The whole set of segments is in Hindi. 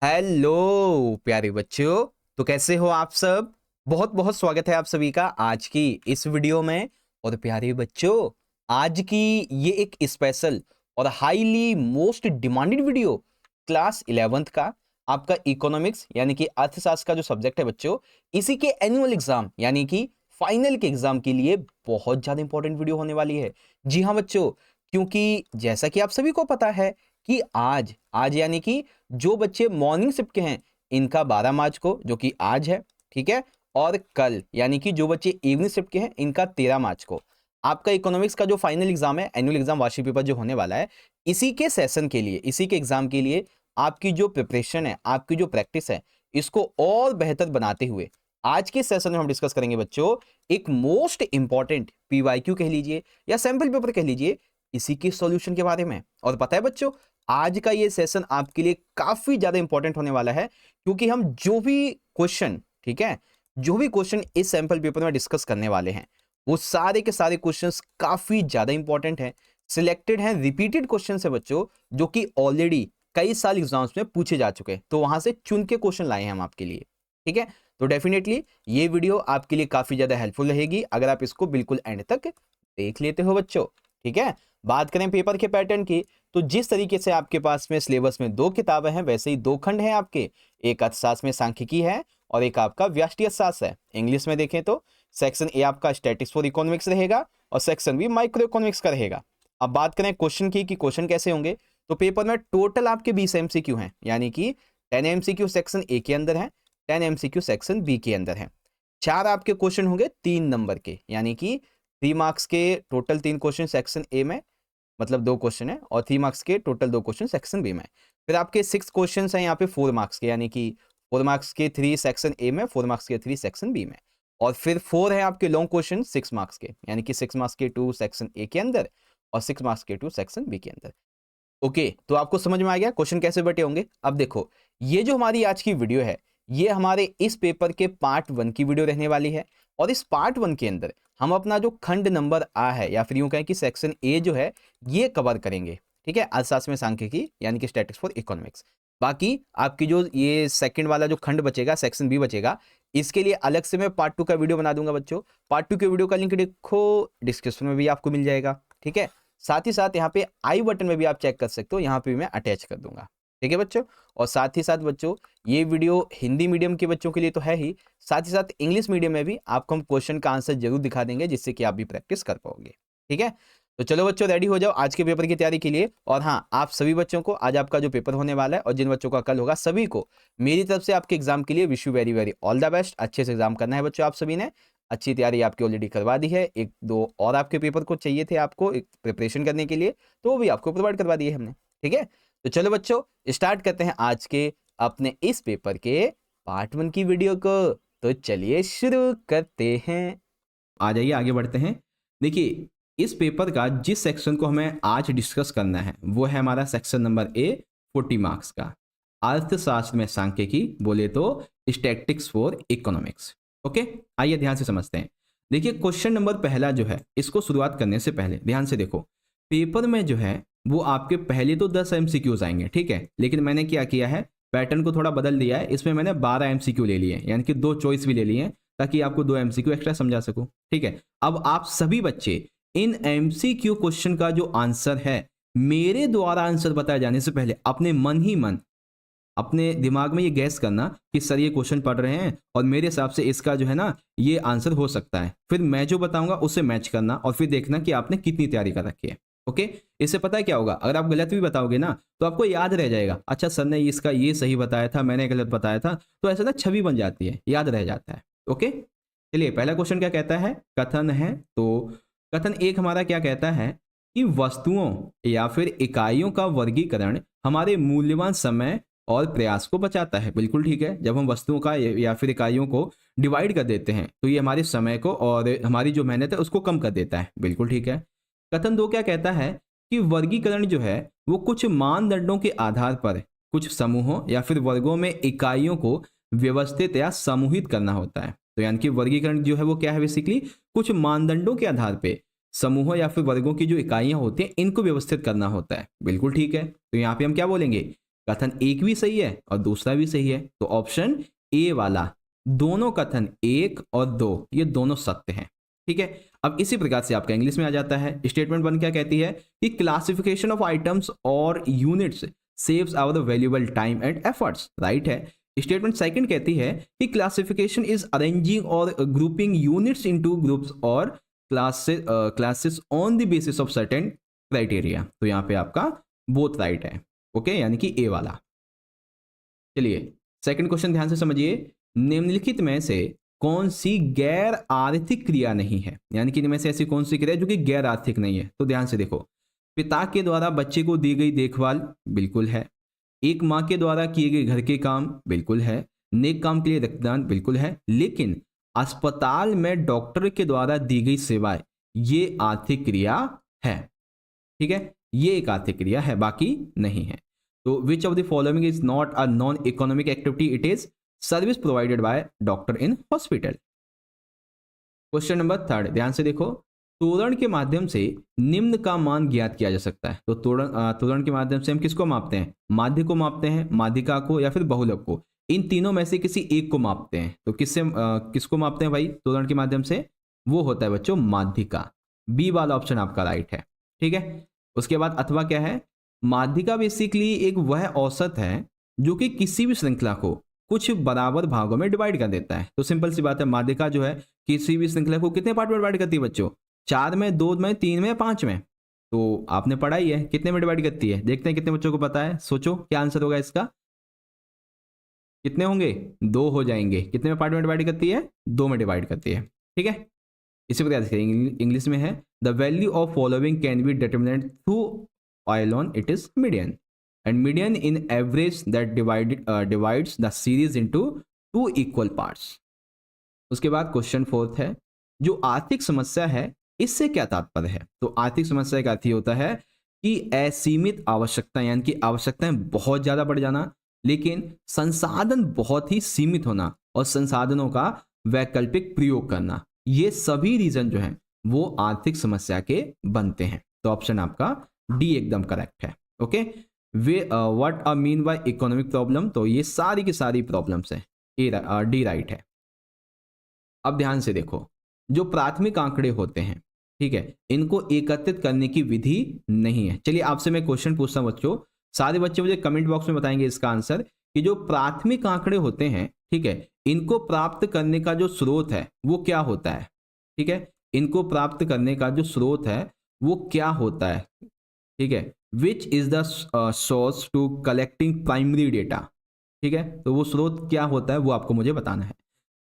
हेलो प्यारे बच्चों। तो कैसे हो आप सब। बहुत बहुत स्वागत है आप सभी का आज की इस वीडियो में। और प्यारे बच्चों, आज की ये एक स्पेशल और highly most demanded video class 11th का आपका इकोनॉमिक्स यानी कि अर्थशास्त्र का जो सब्जेक्ट है बच्चों, इसी के एनुअल एग्जाम यानी कि फाइनल के एग्जाम के लिए बहुत ज्यादा इंपॉर्टेंट वीडियो होने वाली है। जी हाँ बच्चों, क्योंकि जैसा कि आप सभी को पता है कि आज आज यानी कि जो बच्चे मॉर्निंग शिफ्ट के हैं इनका 12 मार्च को, जो कि आज है, ठीक है। और कल यानी कि जो बच्चे इवनिंग शिफ्ट के हैं इनका 13 मार्च को आपका इकोनॉमिक्स का जो फाइनल एग्जाम है, एनुअल एग्जाम वार्षिक पेपर जो होने वाला है, इसी के सेशन के लिए, इसी के एग्जाम के लिए आपकी जो प्रिपरेशन है, आपकी जो प्रैक्टिस है, इसको और बेहतर बनाते हुए आज के सेशन में हम डिस्कस करेंगे बच्चों एक मोस्ट इंपॉर्टेंट पीवाईक्यू कह लीजिए या सैंपल पेपर कह लीजिए, इसी के सॉल्यूशन के बारे में। और पता है बच्चों, आज का ये सेशन आपके लिए काफी ज्यादा इंपॉर्टेंट होने वाला है, क्योंकि हम जो भी क्वेश्चन, ठीक है, जो भी क्वेश्चन इस सैंपल पेपर में डिस्कस करने वाले हैं वो सारे के सारे क्वेश्चंस काफी ज्यादा इंपॉर्टेंट हैं, सिलेक्टेड हैं, रिपीटेड क्वेश्चंस है बच्चों, जो कि ऑलरेडी कई साल एग्जाम्स में पूछे जा चुके हैं। तो वहां से चुन के क्वेश्चन लाए हैं हम आपके लिए, ठीक है। तो डेफिनेटली ये वीडियो आपके लिए काफी ज्यादा हेल्पफुल रहेगी अगर आप इसको बिल्कुल एंड तक देख लेते हो बच्चों, ठीक है। बात करें पेपर के पैटर्न की, तो जिस तरीके से आपके पास में सिलेबस में 2 किताबें हैं, वैसे ही 2 खंड हैं आपके। एक अर्थशास्त्र में सांख्यिकी है और एक आपका व्यष्टि अर्थशास्त्र है। इंग्लिश में देखें तो सेक्शन ए आपका स्टैटिस्टिक्स फॉर इकोनॉमिक्स रहेगा और सेक्शन बी माइक्रो इकोनॉमिक्स का रहेगा। अब बात करें क्वेश्चन की कि क्वेश्चन कैसे होंगे, तो पेपर में टोटल आपके 20 एमसीक्यू हैं, यानी कि 10 एमसीक्यू सेक्शन ए के अंदर है, 10 एमसीक्यू सेक्शन बी के अंदर है। 4 आपके क्वेश्चन होंगे 3 नंबर के, यानी कि 3 मार्क्स के टोटल 3 क्वेश्चन सेक्शन ए में, मतलब 2 क्वेश्चन है, और 3 मार्क्स के टोटल 2 क्वेश्चन सेक्शन बी में। फिर आपके 6 क्वेश्चन हैं यहाँ पे 4 मार्क्स के, यानी कि 4 मार्क्स के 3 सेक्शन ए में, 4 मार्क्स के 3 सेक्शन बी में। और फिर 4 है आपके लॉन्ग क्वेश्चन 6 मार्क्स के, यानी कि 6 मार्क्स के 2 सेक्शन ए के अंदर और 6 मार्क्स के 2 सेक्शन बी के अंदर। ओके, तो आपको समझ में आ गया क्वेश्चन कैसे बटे होंगे। अब देखो, ये जो हमारी आज की वीडियो है, ये हमारे इस पेपर के पार्ट 1 की वीडियो रहने वाली है। और इस पार्ट 1 के अंदर हम अपना जो खंड नंबर आ है, या फिर यूं कहें कि सेक्शन ए जो है, ये कवर करेंगे, ठीक है। अर्थशास्त्र में सांख्यिकी यानी कि स्टैटिस्टिक्स फॉर इकोनॉमिक्स। बाकी आपकी जो ये सेकंड वाला जो खंड बचेगा, सेक्शन बी बचेगा, इसके लिए अलग से मैं पार्ट 2 का वीडियो बना दूंगा बच्चों। पार्ट 2 के वीडियो का लिंक देखो डिस्क्रिप्शन में भी आपको मिल जाएगा, ठीक है। साथ ही साथ यहाँ पे आई बटन में भी आप चेक कर सकते हो, यहाँ पे भी मैं अटैच कर दूंगा, ठीक है बच्चों। और साथ ही साथ बच्चों, ये वीडियो हिंदी मीडियम के बच्चों के लिए तो है ही, साथ ही साथ इंग्लिश मीडियम में भी आपको हम क्वेश्चन का आंसर जरूर दिखा देंगे, जिससे कि आप भी प्रैक्टिस कर पाओगे, ठीक है। तो चलो बच्चों, रेडी हो जाओ आज के पेपर की तैयारी के लिए। और हाँ, आप सभी बच्चों को आज आपका जो पेपर होने वाला है और जिन बच्चों का कल होगा, सभी को मेरी तरफ से आपके एग्जाम के लिए wish you very very all the best. अच्छे से एग्जाम करना है बच्चों, आप सभी ने अच्छी तैयारी आपकी ऑलरेडी करवा दी है। 1-2 और आपके पेपर को चाहिए थे आपको एक प्रिपरेशन करने के लिए, तो वो भी आपको प्रोवाइड करवा दिए हमने, ठीक है। तो चलो बच्चों, स्टार्ट करते हैं आज के अपने इस पेपर के पार्ट 1 की वीडियो को। तो चलिए शुरू करते हैं। आ जाइए, आगे बढ़ते हैं। देखिए, इस पेपर का जिस सेक्शन को हमें आज डिस्कस करना है वो है हमारा सेक्शन नंबर ए, 40 मार्क्स का, अर्थशास्त्र में सांख्यिकी, बोले तो स्टैटिस्टिक्स फॉर इकोनॉमिक्स। ओके, आइए ध्यान से समझते हैं। देखिए, क्वेश्चन नंबर पहला जो है, इसको शुरुआत करने से पहले ध्यान से देखो। पेपर में जो है वो आपके पहले तो 10 एमसीक्यूज आएंगे, ठीक है, लेकिन मैंने क्या किया है, पैटर्न को थोड़ा बदल दिया है। इसमें मैंने 12 एमसीक्यू ले लिए, यानी कि 2 चॉइस भी ले लिए हैं, ताकि आपको 2 एमसीक्यू एक्स्ट्रा समझा सकूं, ठीक है। अब आप सभी बच्चे इन एमसीक्यू क्वेश्चन का जो आंसर है, मेरे द्वारा आंसर बताए जाने से पहले अपने मन ही मन, अपने दिमाग में ये गैस करना कि सर ये क्वेश्चन पढ़ रहे हैं और मेरे हिसाब से इसका जो है ना ये आंसर हो सकता है। फिर मैं जो बताऊंगा उससे मैच करना और फिर देखना कि आपने कितनी तैयारी कर रखी है। ओके, इससे पता है क्या होगा, अगर आप गलत भी बताओगे ना तो आपको याद रह जाएगा, अच्छा सर ने इसका ये सही बताया था, मैंने गलत बताया था, तो ऐसा ना छवि बन जाती है, याद रह जाता है। ओके, चलिए पहला क्वेश्चन क्या कहता है, कथन है। तो कथन एक हमारा क्या कहता है कि वस्तुओं या फिर इकाइयों का वर्गीकरण हमारे मूल्यवान समय और प्रयास को बचाता है। बिल्कुल ठीक है, जब हम वस्तुओं का या फिर इकाइयों को डिवाइड कर देते हैं तो ये हमारे समय को और हमारी जो मेहनत है उसको कम कर देता है। बिल्कुल ठीक है। कथन दो क्या कहता है कि वर्गीकरण जो है वो कुछ मानदंडों के आधार पर कुछ समूहों या फिर वर्गों में इकाइयों को व्यवस्थित या समूहित करना होता है। तो यानी कि वर्गीकरण जो है वो क्या है, बेसिकली कुछ मानदंडों के आधार पे समूहों या फिर वर्गों की जो इकाइयां होती हैं इनको व्यवस्थित करना होता है। बिल्कुल ठीक है। तो यहाँ पे हम क्या बोलेंगे, कथन एक भी सही है और दूसरा भी सही है, तो ऑप्शन ए वाला दोनों कथन 1 और 2 ये दोनों सत्य हैं। ठीक है, अब इसी प्रकार से आपका इंग्लिश में आ जाता है। स्टेटमेंट 1 क्या कहती है कि क्लासिफिकेशन ऑफ आइटम्स और units saves our valuable time and efforts, right है। स्टेटमेंट 2 कहती है कि क्लासिफिकेशन इज अरेंजिंग और ग्रुपिंग यूनिट्स इनटू ग्रुप्स और classes on the basis of certain criteria, तो यहां पे आपका बोथ राइट है। ओके, यानी कि ए वाला। चलिए सेकंड क्वेश्चन ध्यान से समझिए, निम्नलिखित में से कौन सी गैर आर्थिक क्रिया नहीं है, यानी कि इनमें से ऐसी कौन सी क्रिया जो कि गैर आर्थिक नहीं है, तो ध्यान से देखो। पिता के द्वारा बच्चे को दी गई देखभाल, बिल्कुल है। एक माँ के द्वारा किए गए घर के काम, बिल्कुल है। नेक काम के लिए रक्तदान, बिल्कुल है। लेकिन अस्पताल में डॉक्टर के द्वारा दी गई सेवाएं, ये आर्थिक क्रिया है। ठीक है, ये एक आर्थिक क्रिया है, बाकी नहीं है। तो विच of the following is not a non economic activity, it is service provided by doctor in hospital. Question number 3 ध्यान से देखो, त्वरण के माध्यम से निम्न का मान ज्ञात किया जा सकता है। तो त्वरण के माध्यम से हम किसको मापते हैं, माध्य को मापते हैं, माध्यिका को, या फिर बहुलक को। इन तीनों में से किसी एक को मापते हैं, तो किसको मापते हैं भाई त्वरण के माध्यम से, वो होता है बच्चों माध्यिका। बी वाला ऑप्शन आपका राइट है। ठीक है, उसके बाद अथवा क्या है, माध्यिका बेसिकली एक वह औसत है जो कि किसी भी श्रृंखला को कुछ बराबर भागों में डिवाइड कर देता है। तो सिंपल सी बात है, माध्यिका जो है किसी भी श्रृंखला को कितने पार्ट में डिवाइड करती है बच्चों, 4 में, 2 में, 3 में, 5 में। तो आपने पढ़ा ही है कितने में डिवाइड करती है, देखते हैं कितने बच्चों को पता है, सोचो क्या आंसर होगा इसका। कितने होंगे, 2 हो जाएंगे। कितने में पार्ट में डिवाइड करती है, 2 में डिवाइड करती है। ठीक है, इसी प्रकार से इंग्लिश में है, the value of following can be determined through ऑयलॉन, it is median, and median in average that divides the series into 2 equal parts। उसके बाद क्वेश्चन 4 है, जो आर्थिक समस्या है इससे क्या तात्पर्य है। तो आर्थिक समस्या का अर्थ होता है कि असीमित आवश्यकता, यानी कि आवश्यकताएं बहुत ज्यादा बढ़ जाना लेकिन संसाधन बहुत ही सीमित होना और संसाधनों का वैकल्पिक प्रयोग करना, ये सभी रीजन जो है वो आर्थिक समस्या के बनते हैं। तो ऑप्शन आपका डी एकदम करेक्ट है। Okay, what I mean by economic problem, तो ये सारी की सारी प्रॉब्लम्स हैं, डी राइट है। अब ध्यान से देखो, जो प्राथमिक आंकड़े होते हैं, ठीक है, इनको एकत्रित करने की विधि नहीं है। चलिए आपसे मैं क्वेश्चन पूछता हूं बच्चों, सारे बच्चे मुझे कमेंट बॉक्स में बताएंगे इसका आंसर, कि जो प्राथमिक आंकड़े होते हैं, ठीक है, इनको प्राप्त करने का जो स्रोत है वो क्या होता है। ठीक है, इनको प्राप्त करने का जो स्रोत है वो क्या होता है। ठीक है, which is the source to collecting primary data. ठीक है, तो वो स्रोत क्या होता है वो आपको मुझे बताना है।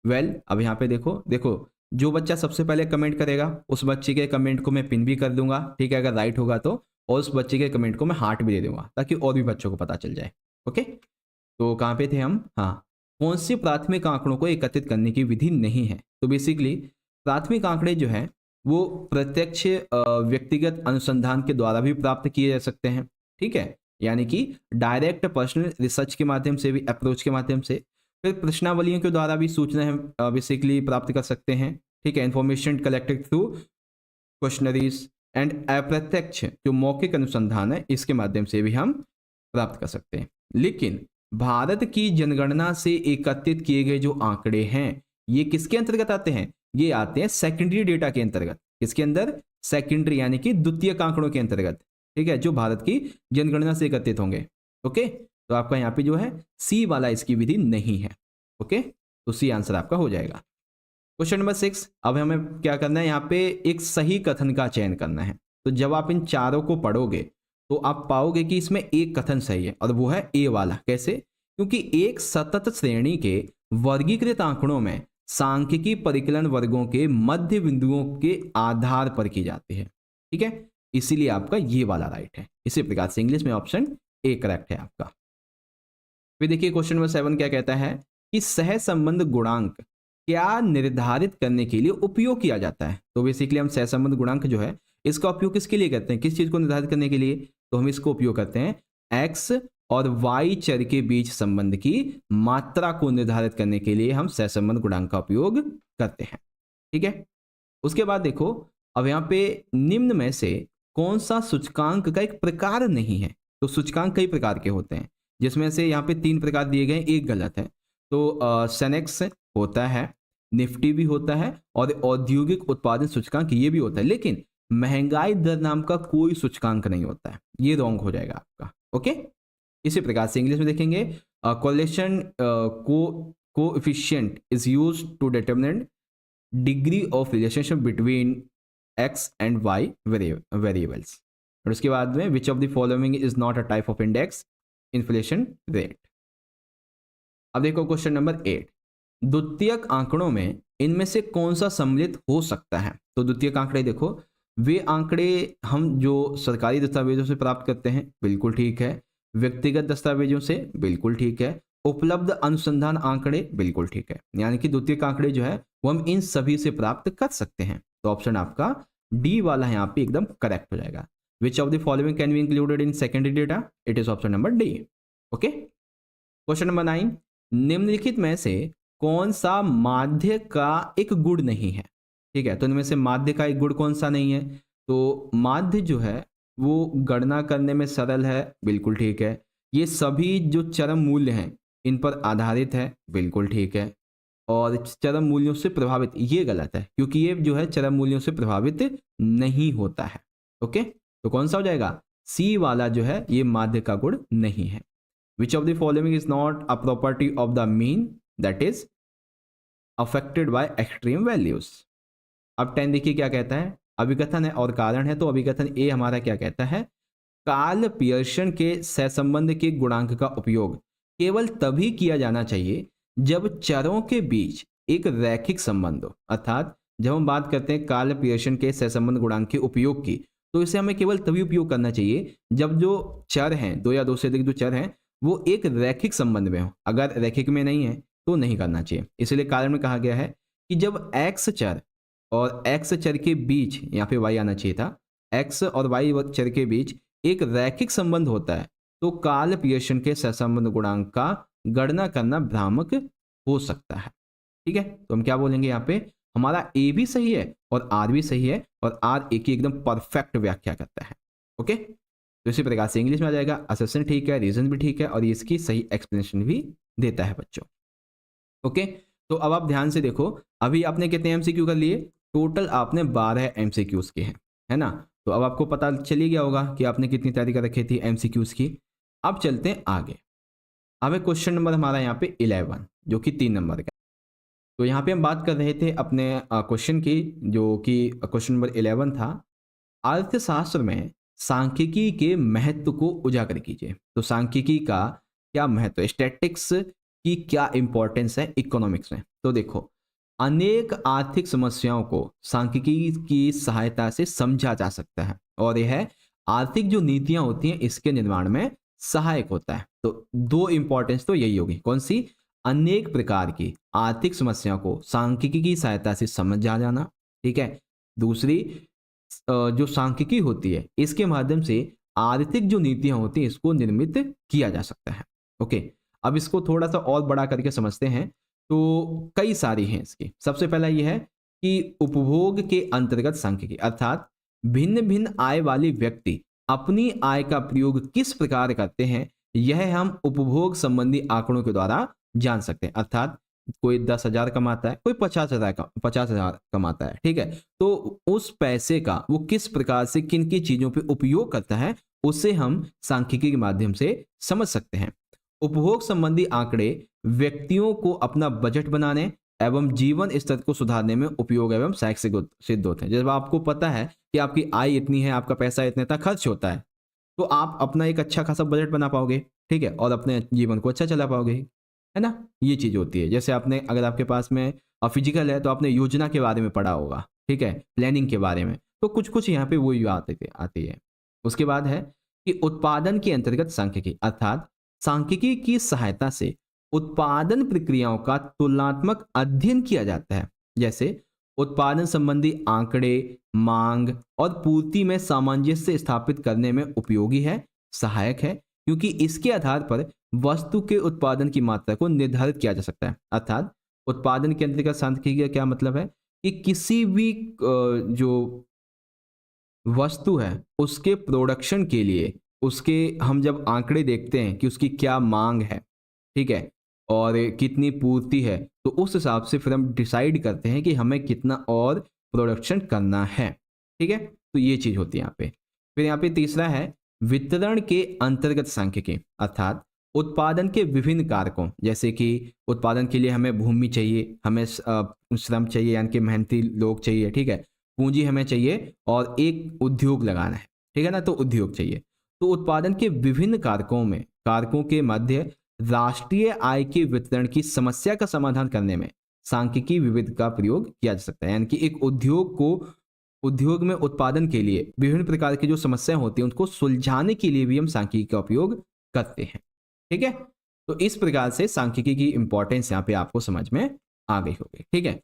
वेल, अब यहाँ पे देखो जो बच्चा सबसे पहले कमेंट करेगा उस बच्चे के कमेंट को मैं पिन भी कर दूंगा, ठीक है, अगर राइट होगा तो, और उस बच्चे के कमेंट को मैं हार्ट भी दे दूंगा ताकि और भी बच्चों को पता चल जाए। ओके, तो कहाँ पे थे हम, हाँ, कौन से प्राथमिक आंकड़ों को एकत्रित करने की विधि नहीं है। तो बेसिकली प्राथमिक आंकड़े जो है वो प्रत्यक्ष व्यक्तिगत अनुसंधान के द्वारा भी प्राप्त किए जा सकते हैं। ठीक है, यानी कि डायरेक्ट पर्सनल रिसर्च के माध्यम से भी, अप्रोच के माध्यम से, फिर प्रश्नावलियों के द्वारा भी सूचना हम बेसिकली प्राप्त कर सकते हैं। ठीक है, information collected through questionnaires and अप्रत्यक्ष जो मौखिक अनुसंधान है इसके माध्यम से भी हम प्राप्त कर सकते हैं। लेकिन भारत की जनगणना से एकत्रित किए गए जो आंकड़े हैं ये किसके अंतर्गत आते हैं, ये आते हैं सेकेंडरी डेटा के अंतर्गत। किसके अंदर, सेकेंडरी यानी कि द्वितीयक आंकड़ों के अंतर्गत। ठीक है, जो भारत की जनगणना से एकत्रित होंगे। ओके, तो आपका यहाँ पे जो है सी वाला इसकी विधि नहीं है। ओके, तो सी आंसर आपका हो जाएगा। क्वेश्चन नंबर 6, अब हमें क्या करना है, यहाँ पे एक सही कथन का चयन करना है। तो जब आप इन चारों को पढ़ोगे तो आप पाओगे कि इसमें एक कथन सही है और वो है ए वाला। कैसे, क्योंकि एक सतत श्रेणी के वर्गीकृत आंकड़ों में सांख्यिकी परिकलन वर्गों के मध्य बिंदुओं के आधार पर की जाती है। ठीक है, इसीलिए आपका ये वाला राइट है। इसी प्रकार से इंग्लिश में ऑप्शन ए करेक्ट है आपका। फिर देखिए क्वेश्चन नंबर 7 क्या कहता है कि सहसंबंध गुणांक क्या निर्धारित करने के लिए उपयोग किया जाता है। तो बेसिकली हम सहसंबंध गुणांक जो है इसका उपयोग किसके लिए करते हैं, किस चीज को निर्धारित करने के लिए, तो हम इसको उपयोग करते हैं एक्स और वाई चर के बीच संबंध की मात्रा को निर्धारित करने के लिए हम सहसंबंध गुणांक का उपयोग करते हैं। ठीक है, उसके बाद देखो, अब यहाँ पे निम्न में से कौन सा सूचकांक का एक प्रकार नहीं है। तो सूचकांक कई प्रकार के होते हैं, जिसमें से यहाँ पे 3 प्रकार दिए गए, एक गलत है। तो सेनेक्स होता है, निफ्टी भी होता है और औद्योगिक उत्पादन सूचकांक ये भी होता है, लेकिन महंगाई दर नाम का कोई सूचकांक नहीं होता है, ये रॉन्ग हो जाएगा आपका। ओके, इसी प्रकार से इंग्लिश में देखेंगे, correlation coefficient is used to determine degree of relationship between x and y variables. और उसके बाद में which of the following is not a type of index, inflation rate. अब देखो क्वेश्चन नंबर 8, द्वितीयक आंकड़ों में इनमें से कौन सा सम्मिलित हो सकता है। तो द्वितीयक आंकड़े देखो, वे आंकड़े हम जो सरकारी दस्तावेजों से प्राप्त करते हैं, बिल्कुल ठीक है। व्यक्तिगत दस्तावेजों से, बिल्कुल ठीक है। उपलब्ध अनुसंधान आंकड़े, बिल्कुल ठीक है। यानी कि द्वितीयक आंकड़े जो है वो हम इन सभी से प्राप्त कर सकते हैं। तो ऑप्शन आपका डी वाला यहाँ पे एकदम करेक्ट हो जाएगा। विच of the following can be included in secondary data, it is option number D. Okay, question number 9, निम्नलिखित में से कौन सा माध्य का एक गुण नहीं है। ठीक है, तो इनमें से माध्य का एक गुण कौन सा नहीं है। तो माध्य जो है वो गणना करने में सरल है, बिल्कुल ठीक है। ये सभी जो चरम मूल्य हैं इन पर आधारित है, बिल्कुल ठीक है। और चरम मूल्यों से प्रभावित, ये गलत है, क्योंकि ये जो है चरम मूल्यों से प्रभावित नहीं होता है। ओके, तो कौन सा हो जाएगा, सी वाला जो है ये माध्य का गुण नहीं है। Which of the following is not a property of the mean that is affected by extreme values? अब 10 देखिए क्या कहता है, अभिकथन है और कारण है। तो अभिकथन ए हमारा क्या कहता है, कार्ल पियर्सन के सहसंबंध के गुणांक का उपयोग केवल तभी किया जाना चाहिए जब चरों के बीच एक रैखिक संबंध हो। अर्थात जब हम बात करते हैं कार्ल पियर्सन के सहसंबंध गुणांक के उपयोग की, तो इसे हमें केवल तभी उपयोग करना चाहिए जब जो चर हैं, दो या दो से अधिक जो चर हैं, वो एक रैखिक संबंध में हो। अगर रैखिक में नहीं है तो नहीं करना चाहिए। इसलिए कारण में कहा गया है कि जब एक्स चर और एक्स चर के बीच, यहाँ पे वाई आना चाहिए था, एक्स और वाई चर के बीच एक रैखिक संबंध होता है, तो कार्ल पियर्सन के सहसंबंध गुणांक का गणना करना भ्रामक हो सकता है। ठीक है, तो हम क्या बोलेंगे यहाँ पे, हमारा ए भी सही है और आर भी सही है, और आर ए की एकदम परफेक्ट व्याख्या करता है। ओके, तो इसी प्रकार से इंग्लिश में आ जाएगा, असेसन ठीक है, रीजन भी ठीक है, और इसकी सही एक्सप्लेनेशन भी देता है बच्चों। ओके, तो अब आप ध्यान से देखो, अभी आपने कितने एमसीक्यू कर लिए, टोटल आपने 12 एमसीक्यूज के हैं, है ना। तो अब आपको पता चली गया होगा कि आपने कितनी तैयारी कर रखी थी एमसीक्यूज की। अब चलते हैं आगे। अब है क्वेश्चन नंबर हमारा यहाँ पे 11, जो कि 3 नंबर का। तो यहाँ पे हम बात कर रहे थे अपने क्वेश्चन की, जो कि क्वेश्चन नंबर 11 था, अर्थशास्त्र में सांख्यिकी के महत्व को उजागर कीजिए। तो सांख्यिकी का क्या महत्व, स्टैटिक्स की क्या इंपॉर्टेंस है इकोनॉमिक्स में। तो देखो, अनेक आर्थिक समस्याओं को सांख्यिकी की सहायता से समझा जा सकता है, और यह आर्थिक जो नीतियां होती हैं इसके निर्माण में सहायक होता है। तो दो इंपॉर्टेंस तो यही होगी, कौन सी, अनेक प्रकार की आर्थिक समस्याओं को सांख्यिकी की सहायता से समझा जाना, ठीक है। दूसरी, जो सांख्यिकी होती है इसके माध्यम से आर्थिक जो नीतियां होती हैं इसको निर्मित किया जा सकता है। ओके, अब इसको थोड़ा सा और बड़ा करके समझते हैं। तो कई सारी हैं इसकी। सबसे पहला यह है कि उपभोग के अंतर्गत सांख्यिकी, अर्थात भिन्न भिन्न आय वाले व्यक्ति अपनी आय का प्रयोग किस प्रकार करते हैं, यह हम उपभोग संबंधी आंकड़ों के द्वारा जान सकते हैं। अर्थात कोई 10,000 कमाता है, कोई 50,000 कमाता है, ठीक है। तो उस पैसे का वो किस प्रकार से किन किन चीजों पे उपयोग करता है, उसे हम सांख्यिकी के माध्यम से समझ सकते हैं। उपभोग संबंधी आंकड़े व्यक्तियों को अपना बजट बनाने एवं जीवन स्तर को सुधारने में उपयोग एवं सहायक सिद्ध होते हैं। जब आपको पता है कि आपकी आय इतनी है, आपका पैसा इतने तक खर्च होता है, तो आप अपना एक अच्छा खासा बजट बना पाओगे, ठीक है, और अपने जीवन को अच्छा चला पाओगे, है ना। ये चीज होती है। जैसे आपने, अगर आपके पास में फिजिकल है तो आपने योजना के बारे में पढ़ा होगा, ठीक है, प्लानिंग के बारे में। तो कुछ कुछ यहाँ पे वही आती है। उसके बाद है कि उत्पादन के अंतर्गत सांख्यिकी, अर्थात सांख्यिकी की सहायता से उत्पादन प्रक्रियाओं का तुलनात्मक अध्ययन किया जाता है। जैसे उत्पादन संबंधी आंकड़े मांग और पूर्ति में सामंजस्य स्थापित करने में उपयोगी है, सहायक है, क्योंकि इसके आधार पर वस्तु के उत्पादन की मात्रा को निर्धारित किया जा सकता है। अर्थात उत्पादन के अंतर्गत सांख्यिकी का क्या मतलब है कि किसी भी जो वस्तु है उसके प्रोडक्शन के लिए उसके हम जब आंकड़े देखते हैं कि उसकी क्या मांग है, ठीक है, और कितनी पूर्ति है, तो उस हिसाब से फिर हम डिसाइड करते हैं कि हमें कितना और प्रोडक्शन करना है, ठीक है। तो ये चीज़ होती है यहाँ पे। फिर यहाँ पे तीसरा है वितरण के अंतर्गत सांख्यिकी, अर्थात उत्पादन के विभिन्न कारकों, जैसे कि उत्पादन के लिए हमें भूमि चाहिए, हमें श्रम चाहिए यानी कि मेहनती लोग चाहिए, ठीक है, पूंजी हमें चाहिए और एक उद्योग लगाना है, ठीक है ना, तो उद्योग चाहिए। तो उत्पादन के विभिन्न कारकों के मध्य राष्ट्रीय आय के वितरण की समस्या का समाधान करने में सांख्यिकी विविध का प्रयोग किया जा सकता है। यानी कि एक उद्योग में उत्पादन के लिए विभिन्न प्रकार की जो समस्याएं होती हैं उनको सुलझाने के लिए भी हम सांख्यिकी का उपयोग करते हैं, ठीक है। तो इस प्रकार से सांख्यिकी की इंपॉर्टेंस यहाँ पे आपको समझ में आ गई होगी, ठीक है।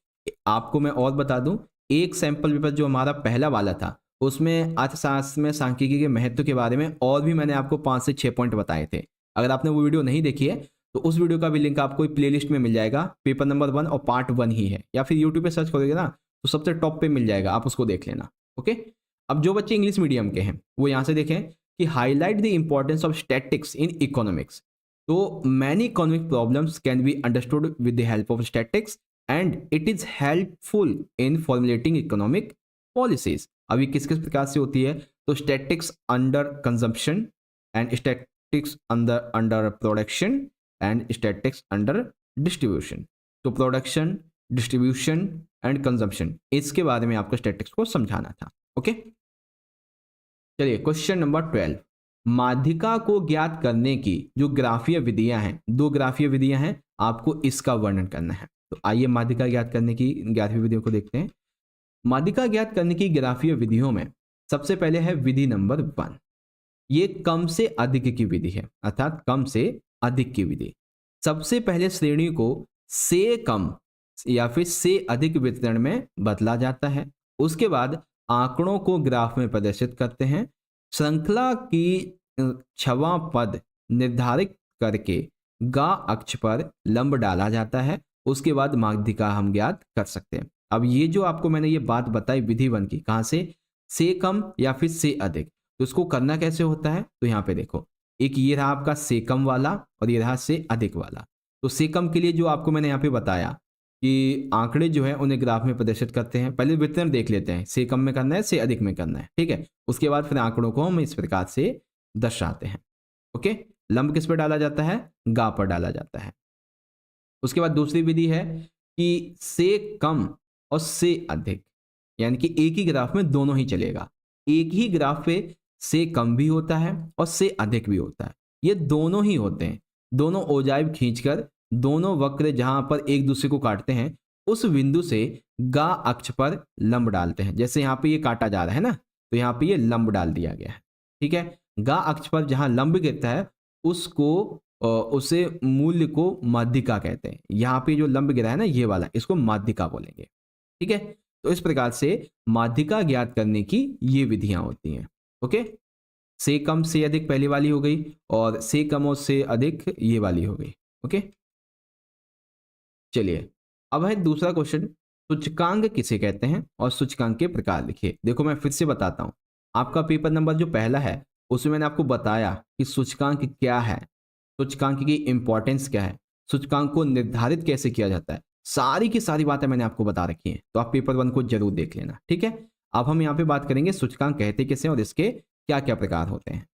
आपको मैं और बता दूं, एक सैंपल पेपर जो हमारा पहला वाला था उसमें अर्थशास्त्र में सांख्यिकी के महत्व के बारे में और भी मैंने आपको 5 से 6 पॉइंट बताए थे। अगर आपने वो वीडियो नहीं देखी है तो उस वीडियो का भी लिंक आपको प्लेलिस्ट में मिल जाएगा, पेपर नंबर 1 और पार्ट 1 ही है, या फिर यूट्यूब पे सर्च करोगे ना तो सबसे टॉप पे मिल जाएगा, आप उसको देख लेना, ओके। अब जो बच्चे इंग्लिश मीडियम के हैं वो यहाँ से देखें कि highlight the importance of statistics in economics. तो many economic problems can be understood with the help of statistics and it is helpful in formulating economic policies. अभी किस किस प्रकार से होती है, तो statistics under consumption and statistics under production and statistics under distribution. तो प्रोडक्शन, डिस्ट्रीब्यूशन एंड कंजम्पशन, इसके बारे में आपको स्टैटिक्स को समझाना था, ओके। चलिए क्वेश्चन नंबर 12, माध्यिका को ज्ञात करने की जो ग्राफीय विधियां हैं, 2 ग्राफीय विधियां हैं, आपको इसका वर्णन करना है। तो आइए माध्यिका ज्ञात करने की ग्राफीय विधियों को देखते हैं। माध्यिका ज्ञात करने की ग्राफीय विधियों में सबसे पहले है विधि नंबर 1। ये कम से अधिक की विधि है, अर्थात कम से अधिक की विधि। सबसे पहले श्रेणी को से कम या फिर से अधिक वितरण में बदला जाता है। उसके बाद आंकड़ों को ग्राफ में प्रदर्शित करते हैं। श्रृंखला की 6वां पद निर्धारित करके गा अक्ष पर लंब डाला जाता है। उसके बाद माध्यिका हम ज्ञात कर सकते हैं। अब ये जो आपको मैंने ये बात बताई विधि 1 की, कहाँ से कम या फिर से अधिक, तो इसको करना कैसे होता है, तो यहाँ पे देखो, एक ये रहा आपका से कम वाला और ये रहा से अधिक वाला। तो से कम के लिए जो आपको मैंने यहाँ पे बताया कि आंकड़े जो है उन्हें ग्राफ में प्रदर्शित करते हैं। पहले वितरण देख लेते हैं, से कम में करना है, से अधिक में करना है, ठीक है। उसके बाद फिर आंकड़ों को हम इस प्रकार से दर्शाते हैं, ओके। लंब किस पर डाला जाता है, गा पर डाला जाता है। उसके बाद दूसरी विधि है कि से कम और से अधिक, यानी कि एक ही ग्राफ में दोनों ही चलेगा। एक ही ग्राफ पे से कम भी होता है और से अधिक भी होता है, ये दोनों ही होते हैं। दोनों ओजाइब खींचकर दोनों वक्र जहां पर एक दूसरे को काटते हैं उस बिंदु से गा अक्ष पर लंब डालते हैं। जैसे यहाँ पे ये काटा जा रहा है ना, तो यहाँ पे ये लंब डाल दिया गया है, ठीक है। गा अक्ष पर जहां लंब गिरता है उसे मूल्य को माध्यिका कहते हैं। यहाँ पे जो लंब गिरा है ना ये वाला, इसको माध्यिका बोलेंगे, ठीक है। तो इस प्रकार से माध्यिका ज्ञात करने की ये विधियां होती हैं, ओके। से कम से अधिक पहली वाली हो गई और से कम और से अधिक ये वाली हो गई, ओके। चलिए अब है दूसरा क्वेश्चन, सूचकांक किसे कहते हैं और सूचकांक के प्रकार लिखिए। देखो मैं फिर से बताता हूं, आपका पेपर नंबर जो पहला है उसमें मैंने आपको बताया कि सूचकांक क्या है, सूचकांक की इंपॉर्टेंस क्या है, सूचकांक को निर्धारित कैसे किया जाता है, सारी की सारी बातें मैंने आपको बता रखी हैं। तो आप पेपर 1 को जरूर देख लेना, ठीक है। अब हम यहाँ पे बात करेंगे सूचकांक कहते किसे और इसके क्या क्या प्रकार होते हैं,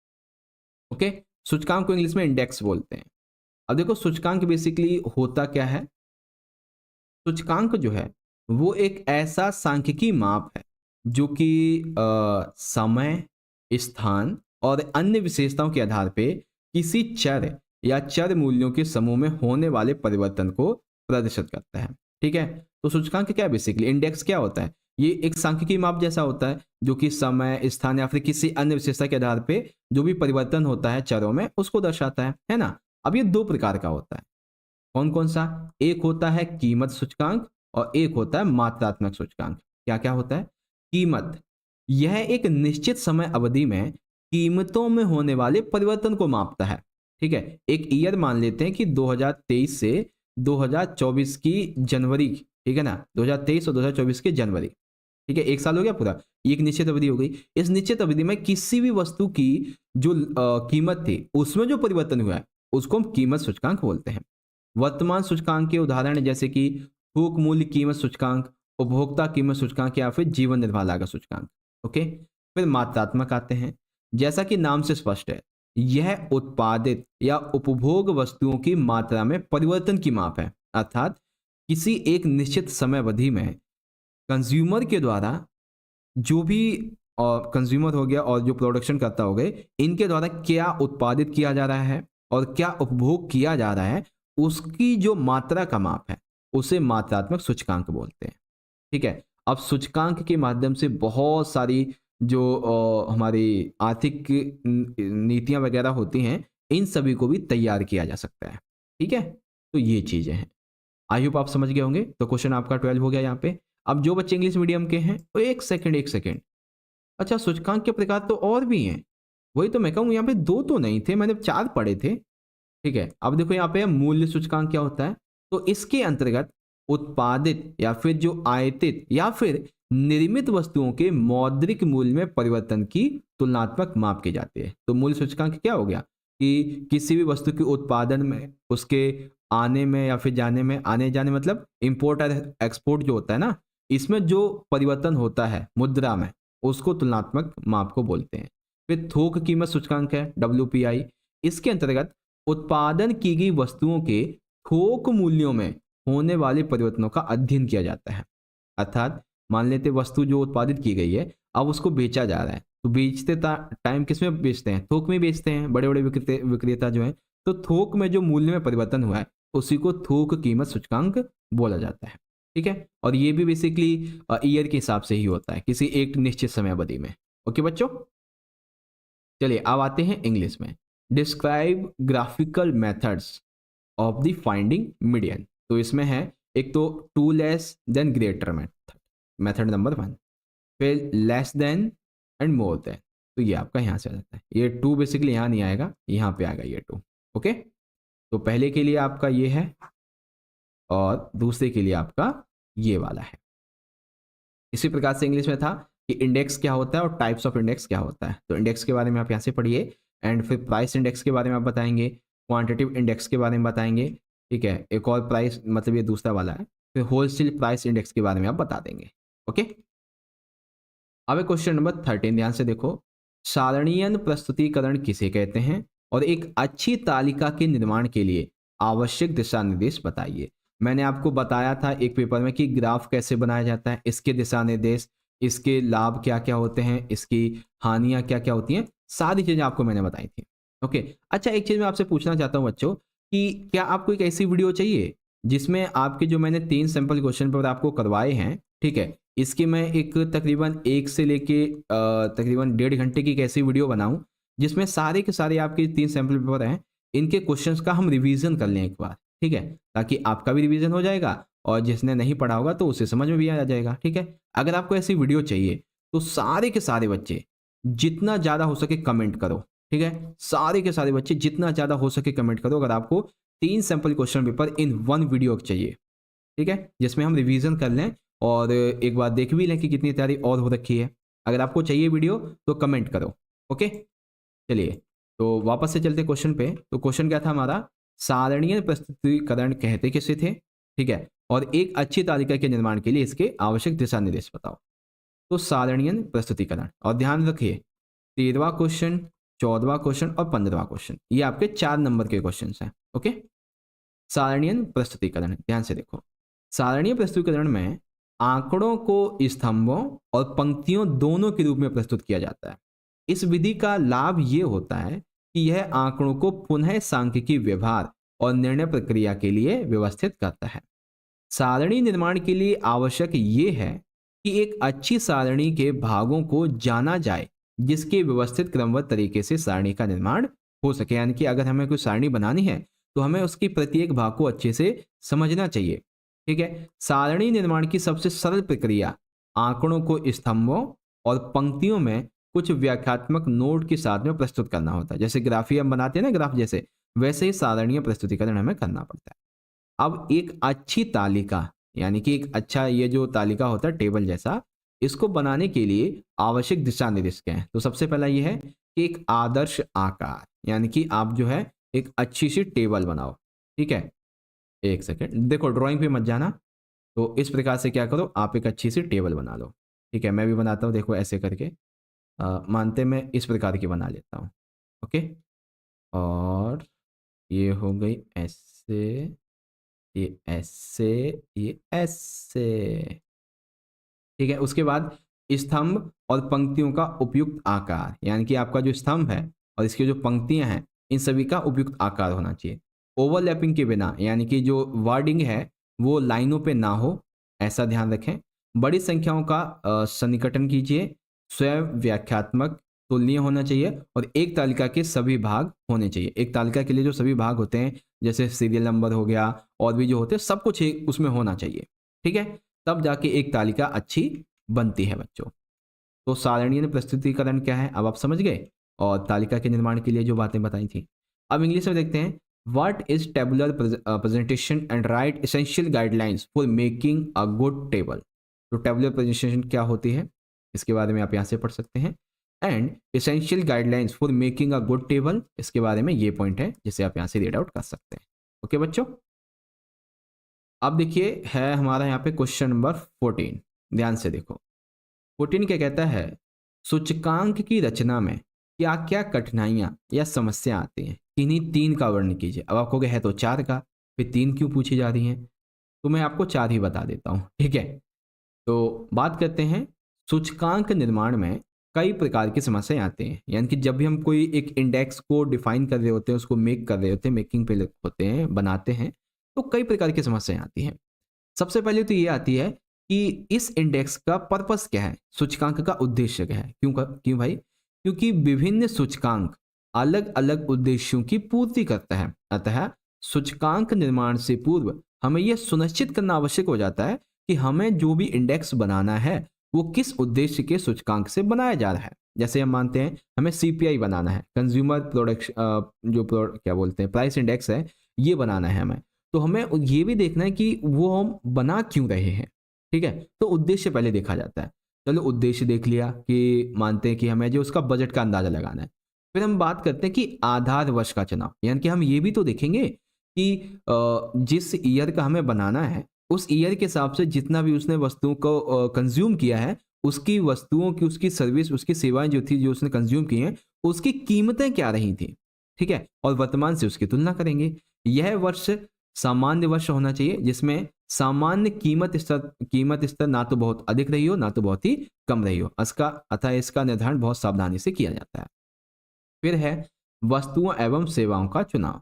ओके। सूचकांक को इंग्लिश में इंडेक्स बोलते हैं। अब देखो सूचकांक बेसिकली होता क्या है, सूचकांक जो है वो एक ऐसा सांख्यिकी माप है जो कि समय, स्थान और अन्य विशेषताओं के आधार पे किसी चर या चर मूल्यों के समूह में होने वाले परिवर्तन को प्रदर्शित करता है, ठीक है। तो सूचकांक क्या है, बेसिकली इंडेक्स क्या होता है, ये एक सांख्यिकी माप जैसा होता है जो कि समय, स्थान या फिर किसी अन्य विशेषता के आधार पे जो भी परिवर्तन होता है चरों में उसको दर्शाता है ना। अब ये 2 प्रकार का होता है, कौन कौन सा, एक होता है कीमत सूचकांक और एक होता है मात्रात्मक सूचकांक। क्या क्या होता है, कीमत, यह एक निश्चित समय अवधि में कीमतों में होने वाले परिवर्तन को मापता है, ठीक है। एक ईयर मान लेते हैं कि 2023 से 2024 की जनवरी, ठीक है ना, 2023 और 2024 की जनवरी, ठीक है, 1 साल हो गया पूरा, ये एक निश्चित अवधि हो गई। इस निश्चित अवधि में किसी भी वस्तु की जो कीमत थी उसमें जो परिवर्तन हुआ है उसको हम कीमत सूचकांक बोलते हैं। वर्तमान सूचकांक के उदाहरण जैसे कि थोक मूल्य कीमत सूचकांक, उपभोक्ता कीमत सूचकांक या फिर जीवन निर्वाह लागत सूचकांक। ओके, फिर मात्रात्मक आते हैं। जैसा कि नाम से स्पष्ट है, यह उत्पादित या उपभोग वस्तुओं की मात्रा में परिवर्तन की माप है, अर्थात किसी एक निश्चित समय अवधि में कंज्यूमर के द्वारा जो भी कंज्यूमर हो गया और जो प्रोडक्शन करता हो गए, इनके द्वारा क्या उत्पादित किया जा रहा है और क्या उपभोग किया जा रहा है, उसकी जो मात्रा का माप है उसे मात्रात्मक सूचकांक बोलते हैं। ठीक है, अब सूचकांक के माध्यम से बहुत सारी जो हमारी आर्थिक नीतियां वगैरह होती हैं, इन सभी को भी तैयार किया जा सकता है। ठीक है, तो ये चीजें हैं। आई होप आप समझ गए होंगे। तो क्वेश्चन आपका 12 हो गया यहाँ पे। अब जो बच्चे इंग्लिश मीडियम के हैं तो एक सेकंड, अच्छा सूचकांक के प्रकार तो और भी हैं, वही तो मैं कहूँ, यहाँ पे 2 तो नहीं थे, मैंने 4 पढ़े थे। ठीक है, अब देखो यहाँ पे मूल्य सूचकांक क्या होता है, तो इसके अंतर्गत उत्पादित या फिर जो आयातित या फिर निर्मित वस्तुओं के मौद्रिक मूल्य में परिवर्तन की तुलनात्मक माप की जाती है। तो मूल्य सूचकांक क्या हो गया कि किसी भी वस्तु के उत्पादन में, उसके आने में या फिर जाने में, आने जाने मतलब इंपोर्ट और एक्सपोर्ट जो होता है ना, इसमें जो परिवर्तन होता है मुद्रा में, उसको तुलनात्मक माप को बोलते हैं। फिर थोक कीमत सूचकांक है WPI, इसके अंतर्गत उत्पादन की गई वस्तुओं के थोक मूल्यों में होने वाले परिवर्तनों का अध्ययन किया जाता है। अर्थात मान लेते वस्तु जो उत्पादित की गई है, अब उसको बेचा जा रहा है, तो बेचते टाइम किस में बेचते हैं, थोक में बेचते हैं बड़े बड़े विक्रेता जो है। तो थोक में जो मूल्य में परिवर्तन हुआ है उसी को थोक कीमत सूचकांक बोला जाता है। ठीक है, और ये भी बेसिकली ईयर के हिसाब से ही होता है, किसी एक निश्चित समय अवधि में। ओके बच्चों, चलिए अब आते हैं इंग्लिश में। Describe graphical methods of the finding median. तो इसमें है एक तो two less than greater method, method number 1, फिर less than and more than. तो ये आपका यहाँ से आ जाता है, ये 2 बेसिकली यहाँ नहीं आएगा, यहाँ पे आएगा ये 2। ओके, तो पहले के लिए आपका ये है और दूसरे के लिए आपका ये वाला है। इसी प्रकार से इंग्लिश में था कि इंडेक्स क्या होता है और टाइप्स ऑफ इंडेक्स क्या होता है। तो इंडेक्स के बारे में आप यहाँ से पढ़िए, एंड फिर प्राइस इंडेक्स के बारे में आप बताएंगे, क्वांटिटेटिव इंडेक्स के बारे में बताएंगे। ठीक है, एक और प्राइस मतलब ये दूसरा वाला है, फिर होलसेल प्राइस इंडेक्स के बारे में आप बता देंगे। ओके, अब क्वेश्चन नंबर 13 ध्यान से देखो। सारणीयन प्रस्तुतिकरण किसे कहते हैं और एक अच्छी तालिका के निर्माण के लिए आवश्यक दिशा निर्देश बताइए। मैंने आपको बताया था एक पेपर में कि ग्राफ कैसे बनाया जाता है, इसके दिशा निर्देश, इसके लाभ क्या क्या होते हैं, इसकी हानियां क्या क्या होती हैं, सारी चीजें आपको मैंने बताई थी। ओके, अच्छा एक चीज मैं आपसे पूछना चाहता हूँ बच्चों कि क्या आपको एक ऐसी वीडियो चाहिए जिसमें आपके जो मैंने 3 सैंपल क्वेश्चन पेपर आपको करवाए हैं, ठीक है, इसके मैं एक तकरीबन 1 से लेके तकरीबन 1.5 घंटे की एक ऐसी वीडियो बनाऊं जिसमें सारे के सारे आपके 3 सैंपल पेपर हैं, इनके क्वेश्चंस का हम रिवीजन कर लें एक बार। ठीक है, ताकि आपका भी रिवीजन हो जाएगा और जिसने नहीं पढ़ा होगा तो उसे समझ में भी आ जाएगा। ठीक है, अगर आपको ऐसी वीडियो चाहिए तो सारे के सारे बच्चे जितना ज़्यादा हो सके कमेंट करो। ठीक है, सारे के सारे बच्चे जितना ज़्यादा हो सके कमेंट करो अगर आपको 3 sample question paper in 1 video चाहिए। ठीक है, जिसमें हम रिवीजन कर लें और एक बार देख भी लें कि कितनी तैयारी और हो रखी है। अगर आपको चाहिए वीडियो तो कमेंट करो। ओके, चलिए तो वापस से चलते क्वेश्चन पे। तो क्वेश्चन क्या था हमारा, सारणीय प्रस्तुतिकरण कहते किसे थे। ठीक है, और एक अच्छी तालिका के निर्माण के लिए इसके आवश्यक दिशा निर्देश बताओ। तो सारणीय प्रस्तुतिकरण, और ध्यान रखिए 13वां क्वेश्चन, 14वां क्वेश्चन और 15वां क्वेश्चन, ये आपके 4 नंबर के क्वेश्चन हैं। ओके, सारणीय प्रस्तुतिकरण ध्यान से देखो। सारणीय प्रस्तुतिकरण में आंकड़ों को स्तंभों और पंक्तियों दोनों के रूप में प्रस्तुत किया जाता है। इस विधि का लाभ ये होता है कि यह आंकड़ों को पुनः सांख्यिकी व्यवहार और निर्णय प्रक्रिया के लिए व्यवस्थित करता है। सारणी निर्माण के लिए आवश्यक ये है कि एक अच्छी सारणी के भागों को जाना जाए जिसके व्यवस्थित क्रमबद्ध तरीके से सारणी का निर्माण हो सके। यानी कि अगर हमें कोई सारणी बनानी है तो हमें उसकी प्रत्येक भाग को अच्छे से समझना चाहिए। ठीक है, सारणी निर्माण की सबसे सरल प्रक्रिया आंकड़ों को स्तंभों और पंक्तियों में कुछ व्याख्यात्मक नोट के साथ में प्रस्तुत करना होता है। जैसे ग्राफी हम बनाते हैं ना, ग्राफ जैसे, वैसे ही सारणीय प्रस्तुतिकरण हमें करना पड़ता है। अब एक अच्छी तालिका, यानी कि एक अच्छा ये जो तालिका होता है टेबल जैसा, इसको बनाने के लिए आवश्यक दिशा निर्देश क्या है? तो सबसे पहला ये है कि एक आदर्श आकार, यानी कि आप जो है एक अच्छी सी टेबल बनाओ। ठीक है, एक सेकेंड, देखो ड्राइंग पे मत जाना। तो इस प्रकार से क्या करो, आप एक अच्छी सी टेबल बना लो। ठीक है, मैं भी बनाता हूँ, देखो ऐसे करके मानते मैं इस प्रकार की बना लेता हूँ। ओके, और ये हो गई ऐसे, ये ऐसे, ये ऐसे। ठीक है, उसके बाद स्तंभ और पंक्तियों का उपयुक्त आकार, यानी कि आपका जो स्तंभ है और इसकी जो पंक्तियां हैं इन सभी का उपयुक्त आकार होना चाहिए। ओवरलैपिंग के बिना, यानी कि जो वर्डिंग है वो लाइनों पे ना हो, ऐसा ध्यान रखें। बड़ी संख्याओं का सन्निकटन कीजिए। स्वयं व्याख्यात्मक तुलनीय होना चाहिए और एक तालिका के सभी भाग होने चाहिए। एक तालिका के लिए जो सभी भाग होते हैं जैसे सीरियल नंबर हो गया और भी जो होते हैं सब कुछ एक उसमें होना चाहिए। ठीक है, तब जाके एक तालिका अच्छी बनती है बच्चों। तो सारणीय प्रस्तुतिकरण क्या है अब आप समझ गए, और तालिका के निर्माण के लिए जो बातें बताई थी। अब इंग्लिश में देखते हैं, what is tabular presentation and right essential guidelines for making a good table. तो टेबुलर प्रेजेंटेशन क्या होती है इसके बारे में आप यहाँ से पढ़ सकते हैं, and essential guidelines for making a good table, इसके बारे में ये पॉइंट है जिसे आप यहाँ से रीड आउट कर सकते हैं। ओके बच्चों, अब देखिए है हमारा यहाँ पे क्वेश्चन नंबर 14, ध्यान से देखो। 14 क्या कहता है, सूचकांक की रचना में क्या क्या कठिनाइयां या समस्या आती हैं, इन्हीं 3 का वर्णन कीजिए। अब आप कहोगे है तो 4 का, फिर 3 क्यों पूछी जा रही हैं, तो मैं आपको 4 ही बता देता हूँ। ठीक है, तो बात करते हैं सूचकांक निर्माण में कई प्रकार की समस्याएं आती हैं, यानी कि जब भी हम कोई एक इंडेक्स को डिफाइन कर रहे होते हैं, उसको मेक कर रहे होते हैं, मेकिंग पे होते हैं, बनाते हैं, तो कई प्रकार की समस्याएं आती हैं। सबसे पहले तो ये आती है कि इस इंडेक्स का पर्पस क्या है, सूचकांक का उद्देश्य क्या है। क्यों भाई, क्योंकि विभिन्न सूचकांक अलग अलग उद्देश्यों की पूर्ति करता है। अतः सूचकांक निर्माण से पूर्व हमें यह सुनिश्चित करना आवश्यक हो जाता है कि हमें जो भी इंडेक्स बनाना है वो किस उद्देश्य के सूचकांक से बनाया जा रहा है। जैसे हम मानते हैं हमें सीपीआई बनाना है, कंज्यूमर प्रोडक्शन क्या बोलते हैं प्राइस इंडेक्स है, ये बनाना है हमें, तो हमें ये भी देखना है कि वो हम बना क्यों रहे हैं। ठीक है, तो उद्देश्य पहले देखा जाता है। चलो उद्देश्य देख लिया कि मानते हैं कि हमें जो उसका बजट का अंदाजा लगाना है। फिर हम बात करते हैं कि आधार वर्ष का चुनाव, यानी कि हम ये भी तो देखेंगे कि जिस ईयर का हमें बनाना है उस ईयर के हिसाब से जितना भी उसने वस्तुओं को कंज्यूम किया है, उसकी वस्तुओं की, उसकी सर्विस, उसकी सेवाएं जो थी जो उसने कंज्यूम की हैं, उसकी कीमतें क्या रही थी। ठीक है, और वर्तमान से उसकी तुलना करेंगे। यह वर्ष सामान्य वर्ष होना चाहिए जिसमें सामान्य कीमत स्तर ना तो बहुत अधिक रही हो ना तो बहुत ही कम रही हो, अतः इसका निर्धारण बहुत सावधानी से किया जाता है। फिर है वस्तुओं एवं सेवाओं का चुनाव।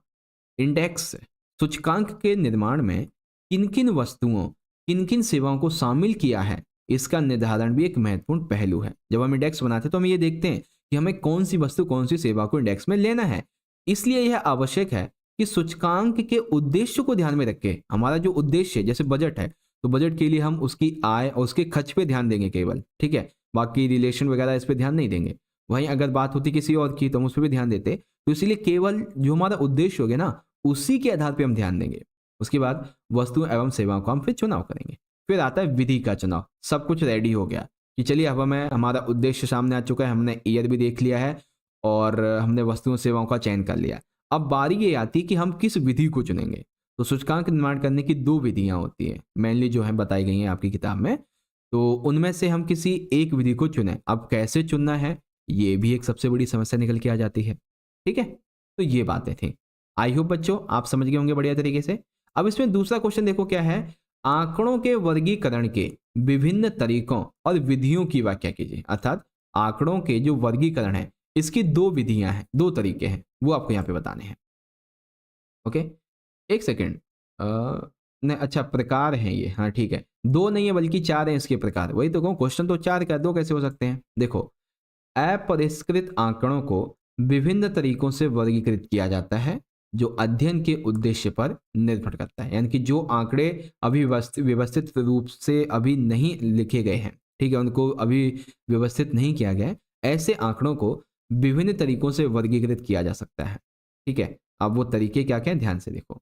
इंडेक्स सूचकांक के निर्माण में किन किन वस्तुओं, किन किन सेवाओं को शामिल किया है, इसका निर्धारण भी एक महत्वपूर्ण पहलू है। जब हम इंडेक्स बनाते हैं तो हम ये देखते हैं कि हमें कौन सी वस्तु, कौन सी सेवा को इंडेक्स में लेना है। इसलिए यह आवश्यक है कि सूचकांक के उद्देश्य को ध्यान में रखें। हमारा जो उद्देश्य जैसे बजट है, तो बजट के लिए हम उसकी आय और उसके खर्च पे ध्यान देंगे केवल। ठीक है, बाकी रिलेशन वगैरह इस पे ध्यान नहीं देंगे। वहीं अगर बात होती किसी और की तो हम उस पर भी ध्यान देते, तो इसीलिए केवल जो हमारा उद्देश्य हो गया ना उसी के आधार पर हम ध्यान देंगे। उसके बाद वस्तुओं एवं सेवाओं का हम फिर चुनाव करेंगे। फिर आता है विधि का चुनाव। सब कुछ रेडी हो गया कि चलिए अब हमें हमारा उद्देश्य सामने आ चुका है, हमने ईयर भी देख लिया है और हमने वस्तुओं सेवाओं का चयन कर लिया। अब बारी ये आती है कि हम किस विधि को चुनेंगे। तो सूचकांक निर्माण करने की 2 विधियां होती हैं, मेनली जो है बताई गई हैं आपकी किताब में। तो उनमें से हम किसी एक विधि को चुनें। अब कैसे चुनना है ये भी एक सबसे बड़ी समस्या निकल के आ जाती है। ठीक है, तो ये बातें थी। आई होप बच्चों आप समझ गए होंगे बढ़िया तरीके से। अब इसमें दूसरा क्वेश्चन देखो क्या है, आंकड़ों के वर्गीकरण के विभिन्न तरीकों और विधियों की व्याख्या कीजिए। अर्थात आंकड़ों के जो वर्गीकरण है इसकी 2 विधियां हैं, 2 तरीके हैं, वो आपको यहाँ पे बताने हैं। ओके, एक सेकेंड, नहीं अच्छा प्रकार है ये, हाँ ठीक है, 2 नहीं है बल्कि 4 हैं इसके प्रकार। वही तो कहूँ क्वेश्चन तो 4 का, 2 कैसे हो सकते हैं। देखो, अपरिष्कृत आंकड़ों को विभिन्न तरीकों से वर्गीकृत किया जाता है जो अध्ययन के उद्देश्य पर निर्भर करता है। यानी कि जो आंकड़े अभी व्यवस्थित रूप से अभी नहीं लिखे गए हैं, ठीक है, उनको अभी व्यवस्थित नहीं किया गया है, ऐसे आंकड़ों को विभिन्न तरीकों से वर्गीकृत किया जा सकता है। ठीक है, अब वो तरीके क्या क्या हैं ध्यान से देखो।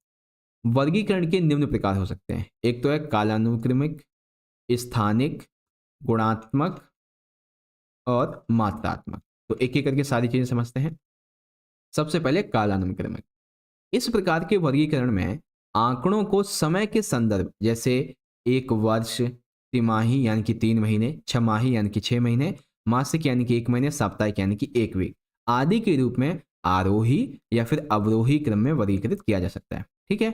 वर्गीकरण के निम्न प्रकार हो सकते हैं। एक तो है कालानुक्रमिक, स्थानिक, गुणात्मक और मात्रात्मक। तो एक एक करके सारी चीजें समझते हैं। सबसे पहले कालानुक्रमिक। इस प्रकार के वर्गीकरण में आंकड़ों को समय के संदर्भ, जैसे एक वर्ष, तिमाही यानी कि 3 महीने, छमाही यानी कि 6 महीने, मासिक यानी कि 1 महीने, साप्ताहिक यानी कि 1 वीक आदि के रूप में आरोही या फिर अवरोही क्रम में वर्गीकृत किया जा सकता है। ठीक है,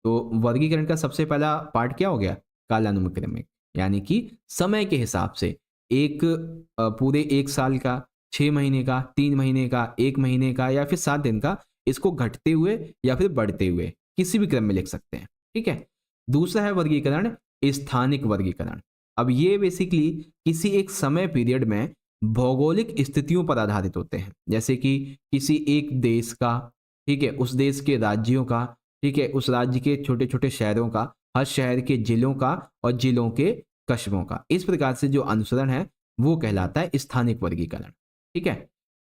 तो वर्गीकरण का सबसे पहला पार्ट क्या हो गया? कालानुक्रमिक, यानी कि समय के हिसाब से एक पूरे 1 साल का, 6 महीने का, 3 महीने का, 1 महीने का या फिर 7 दिन का, इसको घटते हुए या फिर बढ़ते हुए किसी भी क्रम में लिख सकते हैं। ठीक है, दूसरा है वर्गीकरण स्थानिक वर्गीकरण। अब ये बेसिकली किसी एक समय पीरियड में भौगोलिक स्थितियों पर आधारित होते हैं, जैसे कि किसी एक देश का, ठीक है, उस देश के राज्यों का, ठीक है, उस राज्य के छोटे छोटे शहरों का, हर शहर के जिलों का और जिलों के कस्बों का। इस प्रकार से जो अनुसरण है वो कहलाता है स्थानिक वर्गीकरण। ठीक है,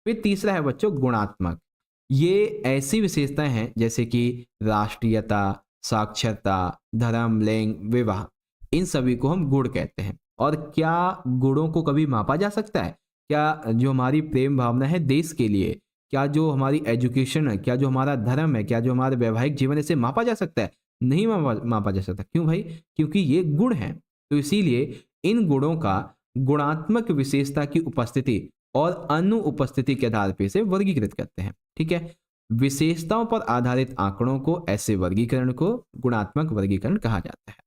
फिर तीसरा है बच्चों गुणात्मक। ये ऐसी विशेषताएं हैं जैसे कि राष्ट्रीयता, साक्षरता, धर्म, लिंग, विवाह, इन सभी को हम गुण कहते हैं। और क्या गुणों को कभी मापा जा सकता है? क्या जो हमारी प्रेम भावना है देश के लिए, क्या जो हमारी एजुकेशन है, क्या जो हमारा धर्म है, क्या जो हमारा वैवाहिक जीवन है, इसे मापा जा सकता है? नहीं मापा जा सकता। क्यों भाई? क्योंकि ये गुण हैं। तो इसीलिए इन गुणों का गुणात्मक विशेषता की उपस्थिति और अनुपस्थिति के आधार पर इसे वर्गीकृत करते हैं। ठीक है, विशेषताओं पर आधारित आंकड़ों को, ऐसे वर्गीकरण को गुणात्मक वर्गीकरण कहा जाता है।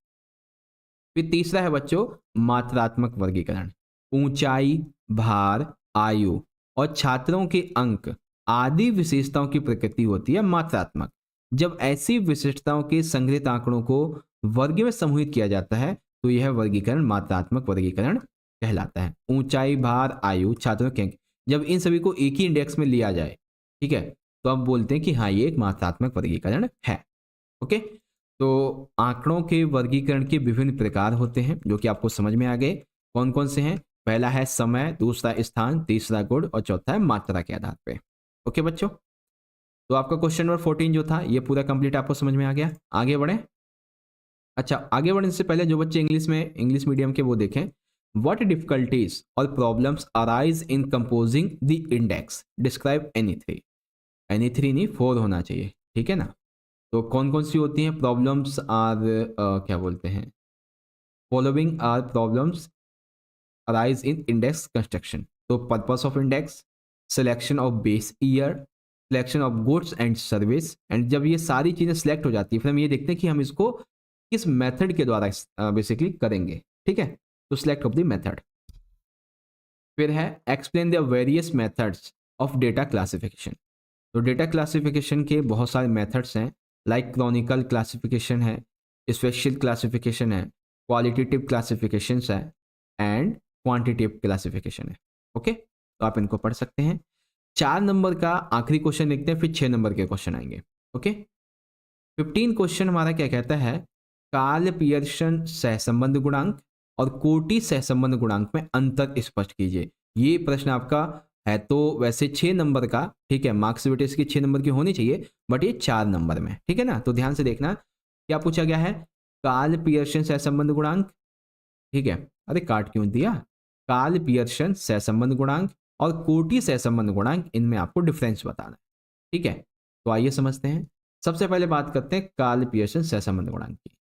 फिर तीसरा है बच्चों मात्रात्मक वर्गीकरण। ऊंचाई, भार, आयु और छात्रों के अंक आदि विशेषताओं की प्रकृति होती है मात्रात्मक। जब ऐसी विशिष्टताओं के संग्रहित आंकड़ों को वर्ग में समूहित किया जाता है तो यह वर्गीकरण मात्रात्मक वर्गीकरण कहलाता है। ऊंचाई, भार, आयु, छात्रों के अंक, जब इन सभी को एक ही इंडेक्स में लिया जाए, ठीक है, तो आप बोलते हैं कि हाँ ये एक मात्रात्मक वर्गीकरण है। ओके, तो आंकड़ों के वर्गीकरण के विभिन्न प्रकार होते हैं जो कि आपको समझ में आ गए। कौन कौन से हैं? पहला है समय, दूसरा स्थान, तीसरा गुण और चौथा है मात्रा के आधार पे। ओके बच्चों, तो आपका क्वेश्चन नंबर 14 जो था ये पूरा कंप्लीट आपको समझ में आ गया। आगे बढ़े। अच्छा, आगे बढ़ने से पहले जो बच्चे इंग्लिश मीडियम के वो देखें। व्हाट डिफिकल्टीज और problems arise in composing the index, describe any three. Any three नहीं, 4 होना चाहिए। ठीक है ना, तो कौन कौन सी होती हैं प्रॉब्लम्स? आर क्या बोलते हैं, following are problems arise in index construction. तो purpose of index, selection of base year, selection of goods and service. And जब ये सारी चीज़ें सिलेक्ट हो जाती है फिर हम ये देखते हैं कि हम इसको किस मेथड के द्वारा बेसिकली करेंगे। ठीक है, तो सिलेक्ट ऑफ द मेथड। फिर है explain the various methods of data classification. तो डेटा क्लासिफिकेशन के बहुत सारे मेथड्स हैं, लाइक क्रॉनिकल क्लासिफिकेशन है, स्पेशल क्लासिफिकेशन है, क्वालिटेटिव क्लासिफिकेशन है एंड क्वांटिटेटिव क्लासिफिकेशन है। ओके, तो आप इनको पढ़ सकते हैं। 4 नंबर का आखिरी क्वेश्चन देखते हैं, फिर 6 नंबर के क्वेश्चन आएंगे। ओके, 15 क्वेश्चन हमारा क्या कहता है? कार्ल पियर्सन सहसंबंध गुणांक और कोटि सहसंबंध गुणांक में अंतर स्पष्ट कीजिए। ये प्रश्न आपका है तो वैसे 6 नंबर का, ठीक है, मार्क्स बेटे इसकी 6 नंबर की होनी चाहिए, बट ये 4 नंबर में। ठीक है ना, तो ध्यान से देखना क्या पूछा गया है। कार्ल पियर्सन सहसंबंध गुणांक, ठीक है, अरे काट क्यों दिया, कार्ल पियर्सन सहसंबंध गुणांक और कोटि सहसंबंध गुणांक, इनमें आपको डिफरेंस बताना है। ठीक है, तो आइए समझते हैं। सबसे पहले बात करते हैं कार्ल पियर्सन सहसंबंध गुणांक की।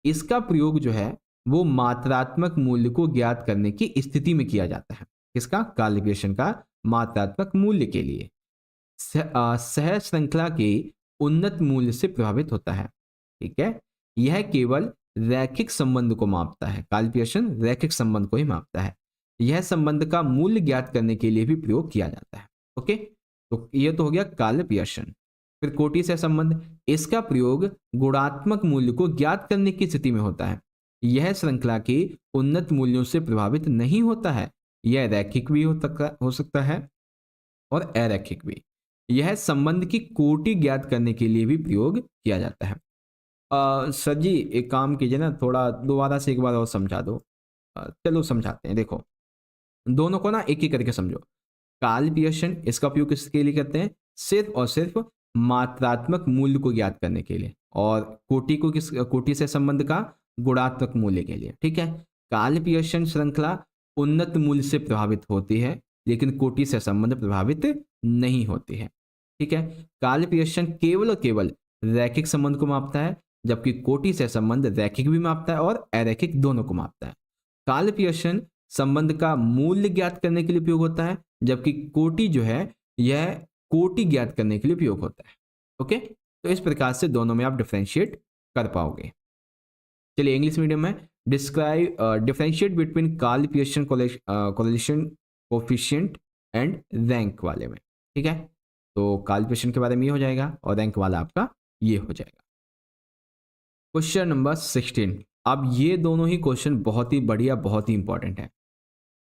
इसका प्रयोग जो है वो मात्रात्मक मूल्य को ज्ञात करने की स्थिति में किया जाता है। किसका? कार्ल पियर्सन का मात्रात्मक मूल्य के लिए सह श्रृंखला के उन्नत मूल्य से प्रभावित होता है। ठीक है, यह केवल रैखिक संबंध को मापता है। कार्ल पियर्सन रैखिक संबंध को ही मापता है। यह संबंध का मूल्य ज्ञात करने के लिए भी प्रयोग किया जाता है। ओके, तो यह तो हो गया कार्ल पियर्सन। फिर कोटि सहसंबंध, इसका प्रयोग गुणात्मक मूल्य को ज्ञात करने की स्थिति में होता है। यह श्रृंखला के उन्नत मूल्यों से प्रभावित नहीं होता है। यह रैखिक भी हो सकता है और अरैखिक भी। यह संबंध की कोटि ज्ञात करने के लिए भी प्रयोग किया जाता है। सर जी एक काम कीजिए ना, थोड़ा दोबारा से एक बार और समझा दो। चलो समझाते हैं। देखो दोनों को ना एक एक करके समझो। कार्ल पियर्सन इसका उपयोग किसके लिए करते हैं? सिर्फ और सिर्फ मात्रात्मक मूल्य को ज्ञात करने के लिए, और कोटि से संबंध का गुणात्मक मूल्य के लिए। ठीक है, कार्ल पियर्सन श्रृंखला उन्नत मूल्य से प्रभावित होती है, लेकिन कोटि से संबंध प्रभावित नहीं होती है। ठीक है, काल पियर्सन केवल और केवल रैखिक संबंध को मापता है, जबकि कोटि से संबंध रैखिक भी मापता है और अरैखिक दोनों को मापता है। काल पियर्सन संबंध का मूल्य ज्ञात करने के लिए उपयोग होता है, जबकि कोटि जो है यह कोटि ज्ञात करने के लिए उपयोग होता है। ओके, तो इस प्रकार से दोनों में आप डिफरेंशिएट कर पाओगे। चलिए इंग्लिश मीडियम में डिस्क्राइब डिफरेंशिएट बिटवीन काल Pearson correlation coefficient and rank वाले में। ठीक है, तो काल पियर्सन के बारे में ये हो जाएगा और रैंक वाला आपका ये हो जाएगा। Question number 16। अब ये दोनों ही क्वेश्चन बहुत ही बढ़िया, बहुत ही इंपॉर्टेंट है।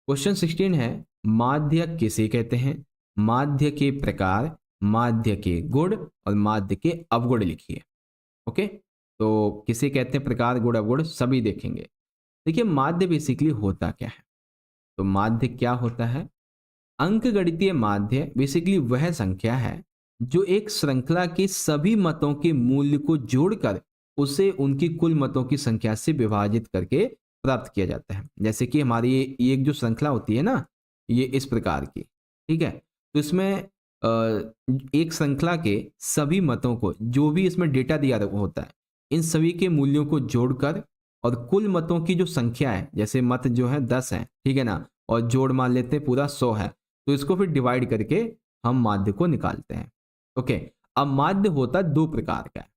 क्वेश्चन 16 है, माध्य किसे कहते हैं? माध्य के प्रकार, माध्य के गुण और माध्य के अवगुण लिखिए। ओके, तो किसे कहते हैं प्रकार, गुण, अवगुण सभी देखेंगे। देखिए माध्य बेसिकली होता क्या है? तो माध्य क्या होता है? अंकगणितीय माध्य बेसिकली वह संख्या है जो एक श्रृंखला के सभी मतों के मूल्य को जोड़कर उसे उनकी कुल मतों की संख्या से विभाजित करके प्राप्त किया जाता है। जैसे कि हमारी ये एक जो श्रृंखला होती है ना, ये इस प्रकार की। ठीक है, तो इसमें एक श्रृंखला के सभी मतों को, जो भी इसमें डेटा दिया होता है, इन सभी के मूल्यों को जोड़कर और कुल मतों की जो संख्या है, जैसे मत जो है 10 है, ठीक है ना, और जोड़ मान लेते हैं पूरा 100 है, तो इसको फिर डिवाइड करके हम माध्य को निकालते हैं। ओके, अब माध्य होता दो प्रकार का है।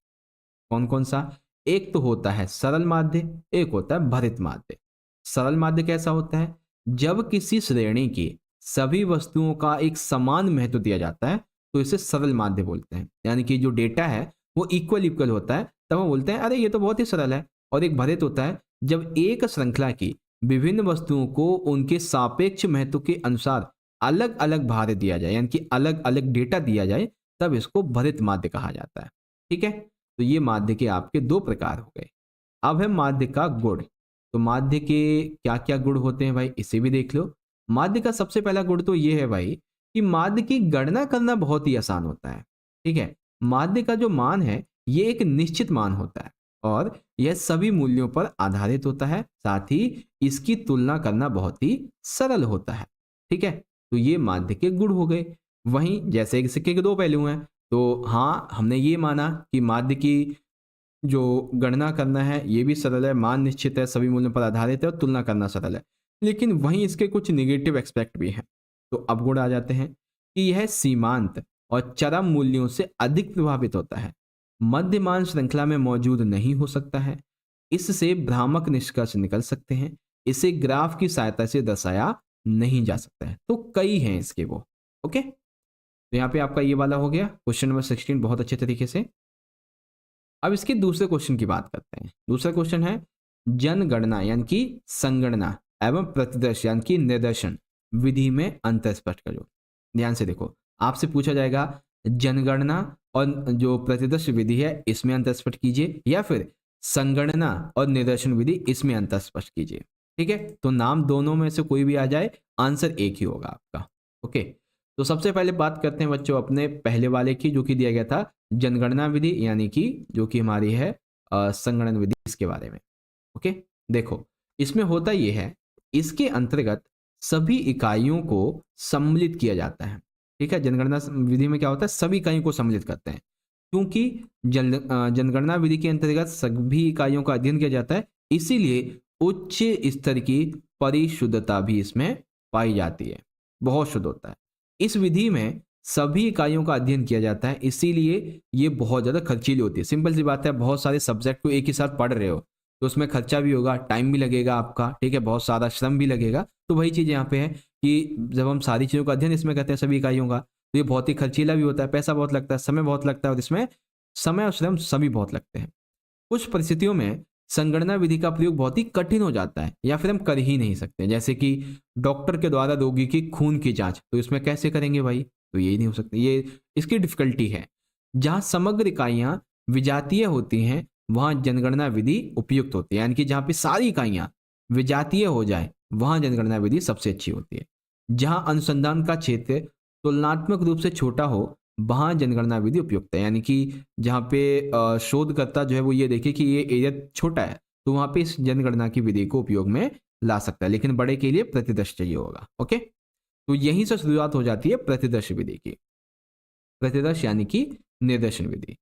कौन कौन सा? एक तो होता है सरल माध्य, एक होता है भारित माध्य। सरल माध्य कैसा होता है? जब किसी श्रेणी की सभी वस्तुओं का एक समान महत्व दिया जाता है तो इसे सरल माध्य बोलते हैं। यानी कि जो डेटा है वो इक्वल होता है, तब हम बोलते हैं अरे ये तो बहुत ही सरल है। और एक भारित होता है जब एक श्रृंखला की विभिन्न वस्तुओं को उनके सापेक्ष महत्व के अनुसार अलग अलग भार दिया जाए, यानी कि अलग अलग डेटा दिया जाए, तब इसको भारित माध्य कहा जाता है। ठीक है, तो ये माध्य के आपके दो प्रकार हो गए। अब है माध्य का गुण। तो माध्य के क्या क्या गुण होते हैं भाई, इसे भी देख लो। माध्य का सबसे पहला गुण तो ये है भाई कि माध्य की गणना करना बहुत ही आसान होता है। ठीक है, माध्य का जो मान है ये एक निश्चित मान होता है और यह सभी मूल्यों पर आधारित होता है, साथ ही इसकी तुलना करना बहुत ही सरल होता है। ठीक है, तो ये माध्य के गुण हो गए। वहीं जैसे एक सिक्के के दो पहलू हैं, तो हाँ हमने ये माना कि माध्य की जो गणना करना है ये भी सरल है, मान निश्चित है, सभी मूल्यों पर आधारित है और तुलना करना सरल है, लेकिन वहीं इसके कुछ नेगेटिव एस्पेक्ट भी हैं। तो अवगुण आ जाते हैं कि यह सीमांत और चरम मूल्यों से अधिक प्रभावित होता है, मध्यमान श्रृंखला में मौजूद नहीं हो सकता है, इससे भ्रामक निष्कर्ष निकल सकते हैं, इसे ग्राफ की सहायता से दर्शाया नहीं जा सकता है। तो कई हैं इसके वो। ओके, तो यहाँ पे आपका ये वाला हो गया क्वेश्चन नंबर 16 बहुत अच्छे तरीके से। अब इसके दूसरे क्वेश्चन की बात करते हैं। दूसरा क्वेश्चन है जनगणना यानी कि संगणना एवं प्रतिदर्श यानी कि निर्देशन विधि में अंतर स्पष्ट करो। ध्यान से देखो, आपसे पूछा जाएगा जनगणना और जो प्रतिदर्श विधि है इसमें अंतर स्पष्ट कीजिए, या फिर संगणना और निर्देशन विधि इसमें अंतर स्पष्ट कीजिए। ठीक है, तो नाम दोनों में से कोई भी आ जाए, आंसर एक ही होगा आपका। ओके, तो सबसे पहले बात करते हैं बच्चों अपने पहले वाले की, जो कि दिया गया था जनगणना विधि, यानी कि जो कि हमारी है संगणन विधि, इसके बारे में। ओके, देखो इसमें होता यह है, इसके अंतर्गत सभी इकाइयों को सम्मिलित किया जाता है। ठीक है, जनगणना विधि में क्या होता है, सभी इकाइयों को सम्मिलित करते हैं, क्योंकि जनगणना विधि के अंतर्गत सभी इकाइयों का अध्ययन किया जाता है, इसीलिए उच्च स्तर की परिशुद्धता भी इसमें पाई जाती है, बहुत शुद्ध होता है। इस विधि में सभी इकाइयों का अध्ययन किया जाता है, इसीलिए ये बहुत ज़्यादा खर्चीली होती है। सिंपल सी बात है, बहुत सारे सब्जेक्ट को एक ही साथ पढ़ रहे हो तो उसमें खर्चा भी होगा, टाइम भी लगेगा आपका, ठीक है, बहुत सारा श्रम भी लगेगा। तो वही चीज़ यहाँ पे है कि जब हम सारी चीज़ों का अध्ययन इसमें करते हैं सभी इकाइयों का, तो ये बहुत ही खर्चीला भी होता है, पैसा बहुत लगता है, समय बहुत लगता है, और इसमें समय और श्रम सभी बहुत लगते हैं। कुछ परिस्थितियों में संगणना विधि का प्रयोग बहुत ही कठिन हो जाता है, या फिर हम कर ही नहीं सकते, जैसे कि डॉक्टर के द्वारा रोगी की खून की जांच, तो इसमें कैसे करेंगे भाई, तो यही नहीं हो सकता, ये इसकी डिफिकल्टी है। जहां समग्र इकाइयां विजातीय होती हैं वहां जनगणना विधि उपयुक्त होती है, यानी कि जहां पे सारी इकाइयां विजातीय हो जाए वहां जनगणना विधि सबसे अच्छी होती है। जहां अनुसंधान का क्षेत्र तुलनात्मक रूप से छोटा हो वहां जनगणना विधि उपयुक्त है, यानी कि जहाँ पे शोधकर्ता जो है वो ये देखे कि ये एरिया छोटा है, तो वहाँ पे इस जनगणना की विधि को उपयोग में ला सकता है, लेकिन बड़े के लिए प्रतिदर्श चाहिए होगा। ओके, तो यहीं से शुरुआत हो जाती है प्रतिदर्श विधि की। प्रतिदर्श यानी कि निर्देशन विधि।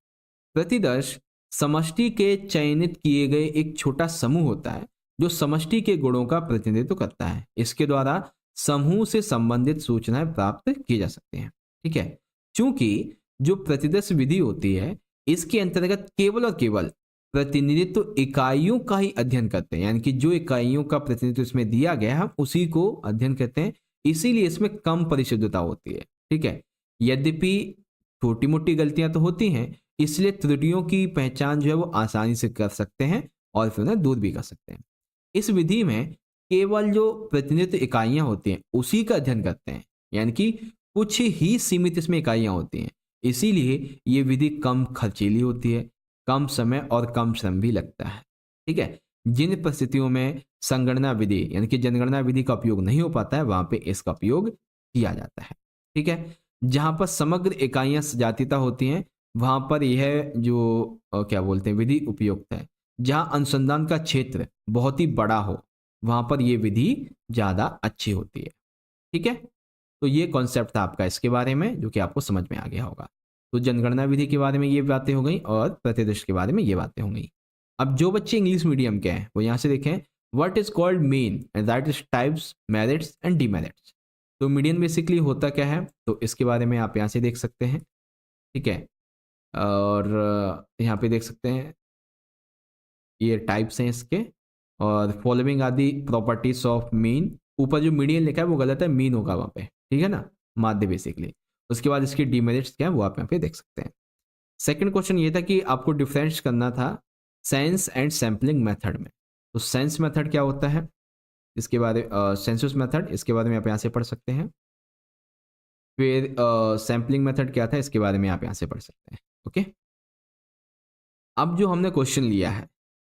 प्रतिदर्श समष्टि के चयनित किए गए एक छोटा समूह होता है जो समष्टि के गुणों का प्रतिनिधित्व करता है। इसके द्वारा समूह से संबंधित सूचनाएं प्राप्त की जा सकती हैं। ठीक है, चूंकि जो प्रतिदर्श विधि होती है इसके अंतर्गत केवल और केवल प्रतिनिधित्व इकाइयों का ही अध्ययन करते हैं, यानी कि जो इकाइयों का प्रतिनिधित्व इसमें दिया गया है हम उसी को अध्ययन करते हैं, इसीलिए इसमें कम परिशुद्धता होती है। ठीक है, यद्यपि छोटी मोटी गलतियां तो होती हैं, इसलिए त्रुटियों की पहचान जो है वो आसानी से कर सकते हैं और फिर उन्हें दूर भी कर सकते हैं। इस विधि में केवल जो प्रतिनिधित्व इकाइयां होती हैं उसी का अध्ययन करते हैं, यानी कि कुछ ही सीमित इसमें इकाइयां होती हैं, इसीलिए ये विधि कम खर्चीली होती है, कम समय और कम श्रम भी लगता है। ठीक है, जिन परिस्थितियों में संगणना विधि यानी कि जनगणना विधि का उपयोग नहीं हो पाता है वहां पे इसका उपयोग किया जाता है। ठीक है, जहां पर समग्र इकाइयां सजातीयता होती हैं वहां पर यह जो क्या बोलते हैं विधि उपयुक्त है। जहां अनुसंधान का क्षेत्र बहुत ही बड़ा हो वहां पर यह विधि ज्यादा अच्छी होती है। ठीक है, तो ये कॉन्सेप्ट था आपका इसके बारे में जो कि आपको समझ में आ गया होगा। तो जनगणना विधि के बारे में ये बातें हो गई और प्रतिदर्श के बारे में ये बातें हो गई। अब जो बच्चे इंग्लिश मीडियम के हैं वो यहाँ से देखें, what is called mean and that is types, merits and demerits. तो मीडियन बेसिकली होता क्या है, तो इसके बारे में आप यहाँ से देख सकते हैं। ठीक है, और यहाँ पे देख सकते हैं ये टाइप्स हैं इसके, और following are the properties of mean. ऊपर जो मीडियन लिखा है वो गलत है, मीन होगा वहाँ पे। ठीक है ना, माध्य बेसिकली। उसके बाद इसकी डीमेरिट्स क्या है वो आप यहाँ पे देख सकते हैं। सेकंड क्वेश्चन ये था कि आपको डिफरेंस करना था सेंस एंड सैम्पलिंग मेथड में। तो सेंस मेथड क्या होता है, इसके बारे सेंसस मेथड, इसके बारे में आप यहाँ से पढ़ सकते हैं। फिर सैम्पलिंग मेथड क्या था इसके बारे में आप यहाँ से पढ़ सकते हैं। ओके, अब जो हमने क्वेश्चन लिया है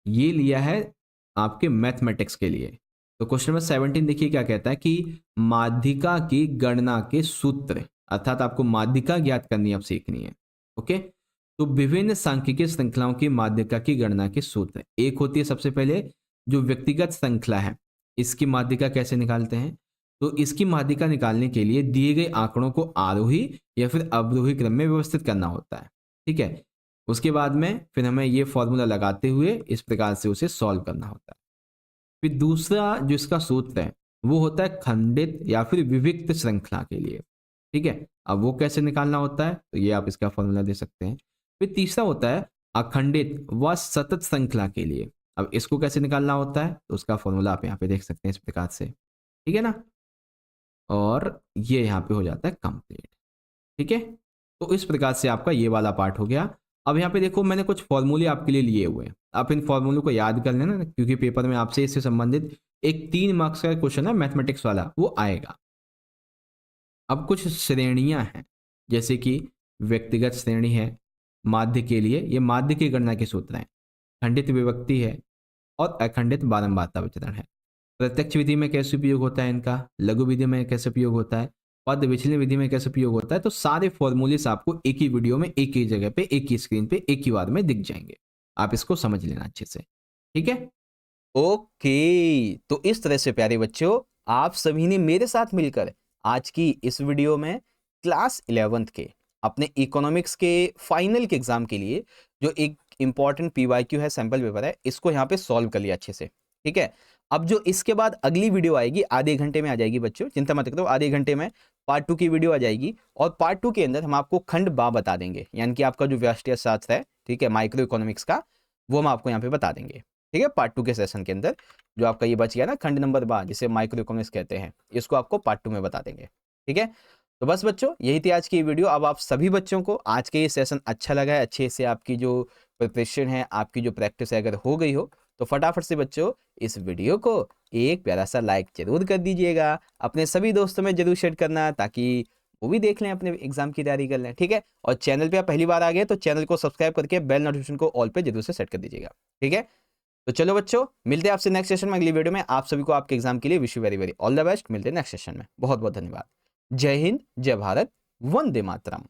ये लिया है आपके मैथमेटिक्स के लिए। तो क्वेश्चन नंबर 17 देखिए क्या कहता है कि माध्यिका की गणना के सूत्र, अर्थात आपको माध्यिका ज्ञात करनी अब सीखनी है। ओके, तो विभिन्न सांख्यिकीय श्रृंखलाओं की माध्यिका की गणना के सूत्र। एक होती है सबसे पहले जो व्यक्तिगत श्रृंखला है, इसकी माध्यिका कैसे निकालते हैं। तो इसकी माध्यिका निकालने के लिए दिए गए आंकड़ों को आरोही या फिर अवरोही क्रम में व्यवस्थित करना होता है। ठीक है, उसके बाद में फिर हमें ये फॉर्मूला लगाते हुए इस प्रकार से उसे सॉल्व करना होता है। फिर दूसरा जो इसका सूत्र है वो होता है खंडित या फिर विविक्त श्रृंखला के लिए। ठीक है, अब वो कैसे निकालना होता है, तो ये आप इसका फॉर्मूला दे सकते हैं। फिर तीसरा होता है अखंडित व सतत श्रृंखला के लिए। अब इसको कैसे निकालना होता है, तो उसका फॉर्मूला आप यहाँ पे देख सकते हैं इस प्रकार से। ठीक है ना, और ये यहाँ पे हो जाता है कंप्लीट। ठीक है, तो इस प्रकार से आपका ये वाला पार्ट हो गया। अब यहाँ पे देखो मैंने कुछ फॉर्मूले आपके लिए लिए हुए हैं, आप इन फॉर्मूलों को याद कर लेना क्योंकि पेपर में आपसे इससे संबंधित एक 3 मार्क्स का क्वेश्चन है मैथमेटिक्स वाला, वो आएगा। अब कुछ श्रेणियां हैं, जैसे कि व्यक्तिगत श्रेणी है माध्य के लिए, ये माध्य की गणना के सूत्र हैं। खंडित विभक्ति है और अखंडित बारंबारता विचरण है। प्रत्यक्ष विधि में कैसे उपयोग होता है इनका, लघु विधि में कैसे उपयोग होता है, पद विचलन विधि में कैसे उपयोग होता है। तो सारे फॉर्मूलेस आपको एक ही वीडियो में एक ही जगह पे एक ही स्क्रीन पे एक ही बार में दिख जाएंगे, आप इसको समझ लेना अच्छे से। ठीक है, ओके, तो इस तरह से प्यारे बच्चों आप सभी ने मेरे साथ मिलकर आज की इस वीडियो में क्लास 11th के अपने इकोनॉमिक्स के फाइनल के एग्जाम के लिए जो एक इंपॉर्टेंट पीवाईक्यू है, सैंपल पेपर है, इसको यहाँ पे सॉल्व कर लिया अच्छे से। ठीक है, अब जो इसके बाद अगली वीडियो आएगी आधे घंटे में आ जाएगी बच्चों, चिंता मत करो, आधे घंटे में पार्ट 2 की वीडियो आ जाएगी। और पार्ट 2 के अंदर हम आपको खंड बा बता देंगे, यानी कि आपका जो व्यष्टि शास्त्र है, ठीक है, माइक्रो इकोनॉमिक्स का, वो हम आपको यहाँ पे बता देंगे। ठीक है, पार्ट 2 के सेशन के अंदर जो आपका ये बच गया ना खंड नंबर बा, जिसे माइक्रो इकोनॉमिक्स कहते हैं, इसको आपको पार्ट 2 में बता देंगे। ठीक है, तो बस बच्चों यही थी आज की वीडियो। अब आप सभी बच्चों को आज के ये सेशन अच्छा लगा है, अच्छे से आपकी जो प्रिपरेशन है, आपकी जो प्रैक्टिस है अगर हो गई हो, तो फटाफट से बच्चों इस वीडियो को एक प्यारा सा लाइक जरूर कर दीजिएगा, अपने सभी दोस्तों में जरूर शेयर करना ताकि वो भी देख लें, अपने एग्जाम की तैयारी कर लें। ठीक है, और चैनल पे आप पहली बार आ गए तो चैनल को सब्सक्राइब करके बेल नोटिफिकेशन को ऑल पे जरूर से सेट कर दीजिएगा। ठीक है, तो चलो बच्चों मिलते हैं आपसे नेक्स्ट सेशन में अगली वीडियो में। आप सभी को आपके एग्जाम के लिए wish you very very all the best. मिलते हैं नेक्स्ट सेशन में, बहुत बहुत धन्यवाद। जय हिंद, जय भारत, वंदे मातरम।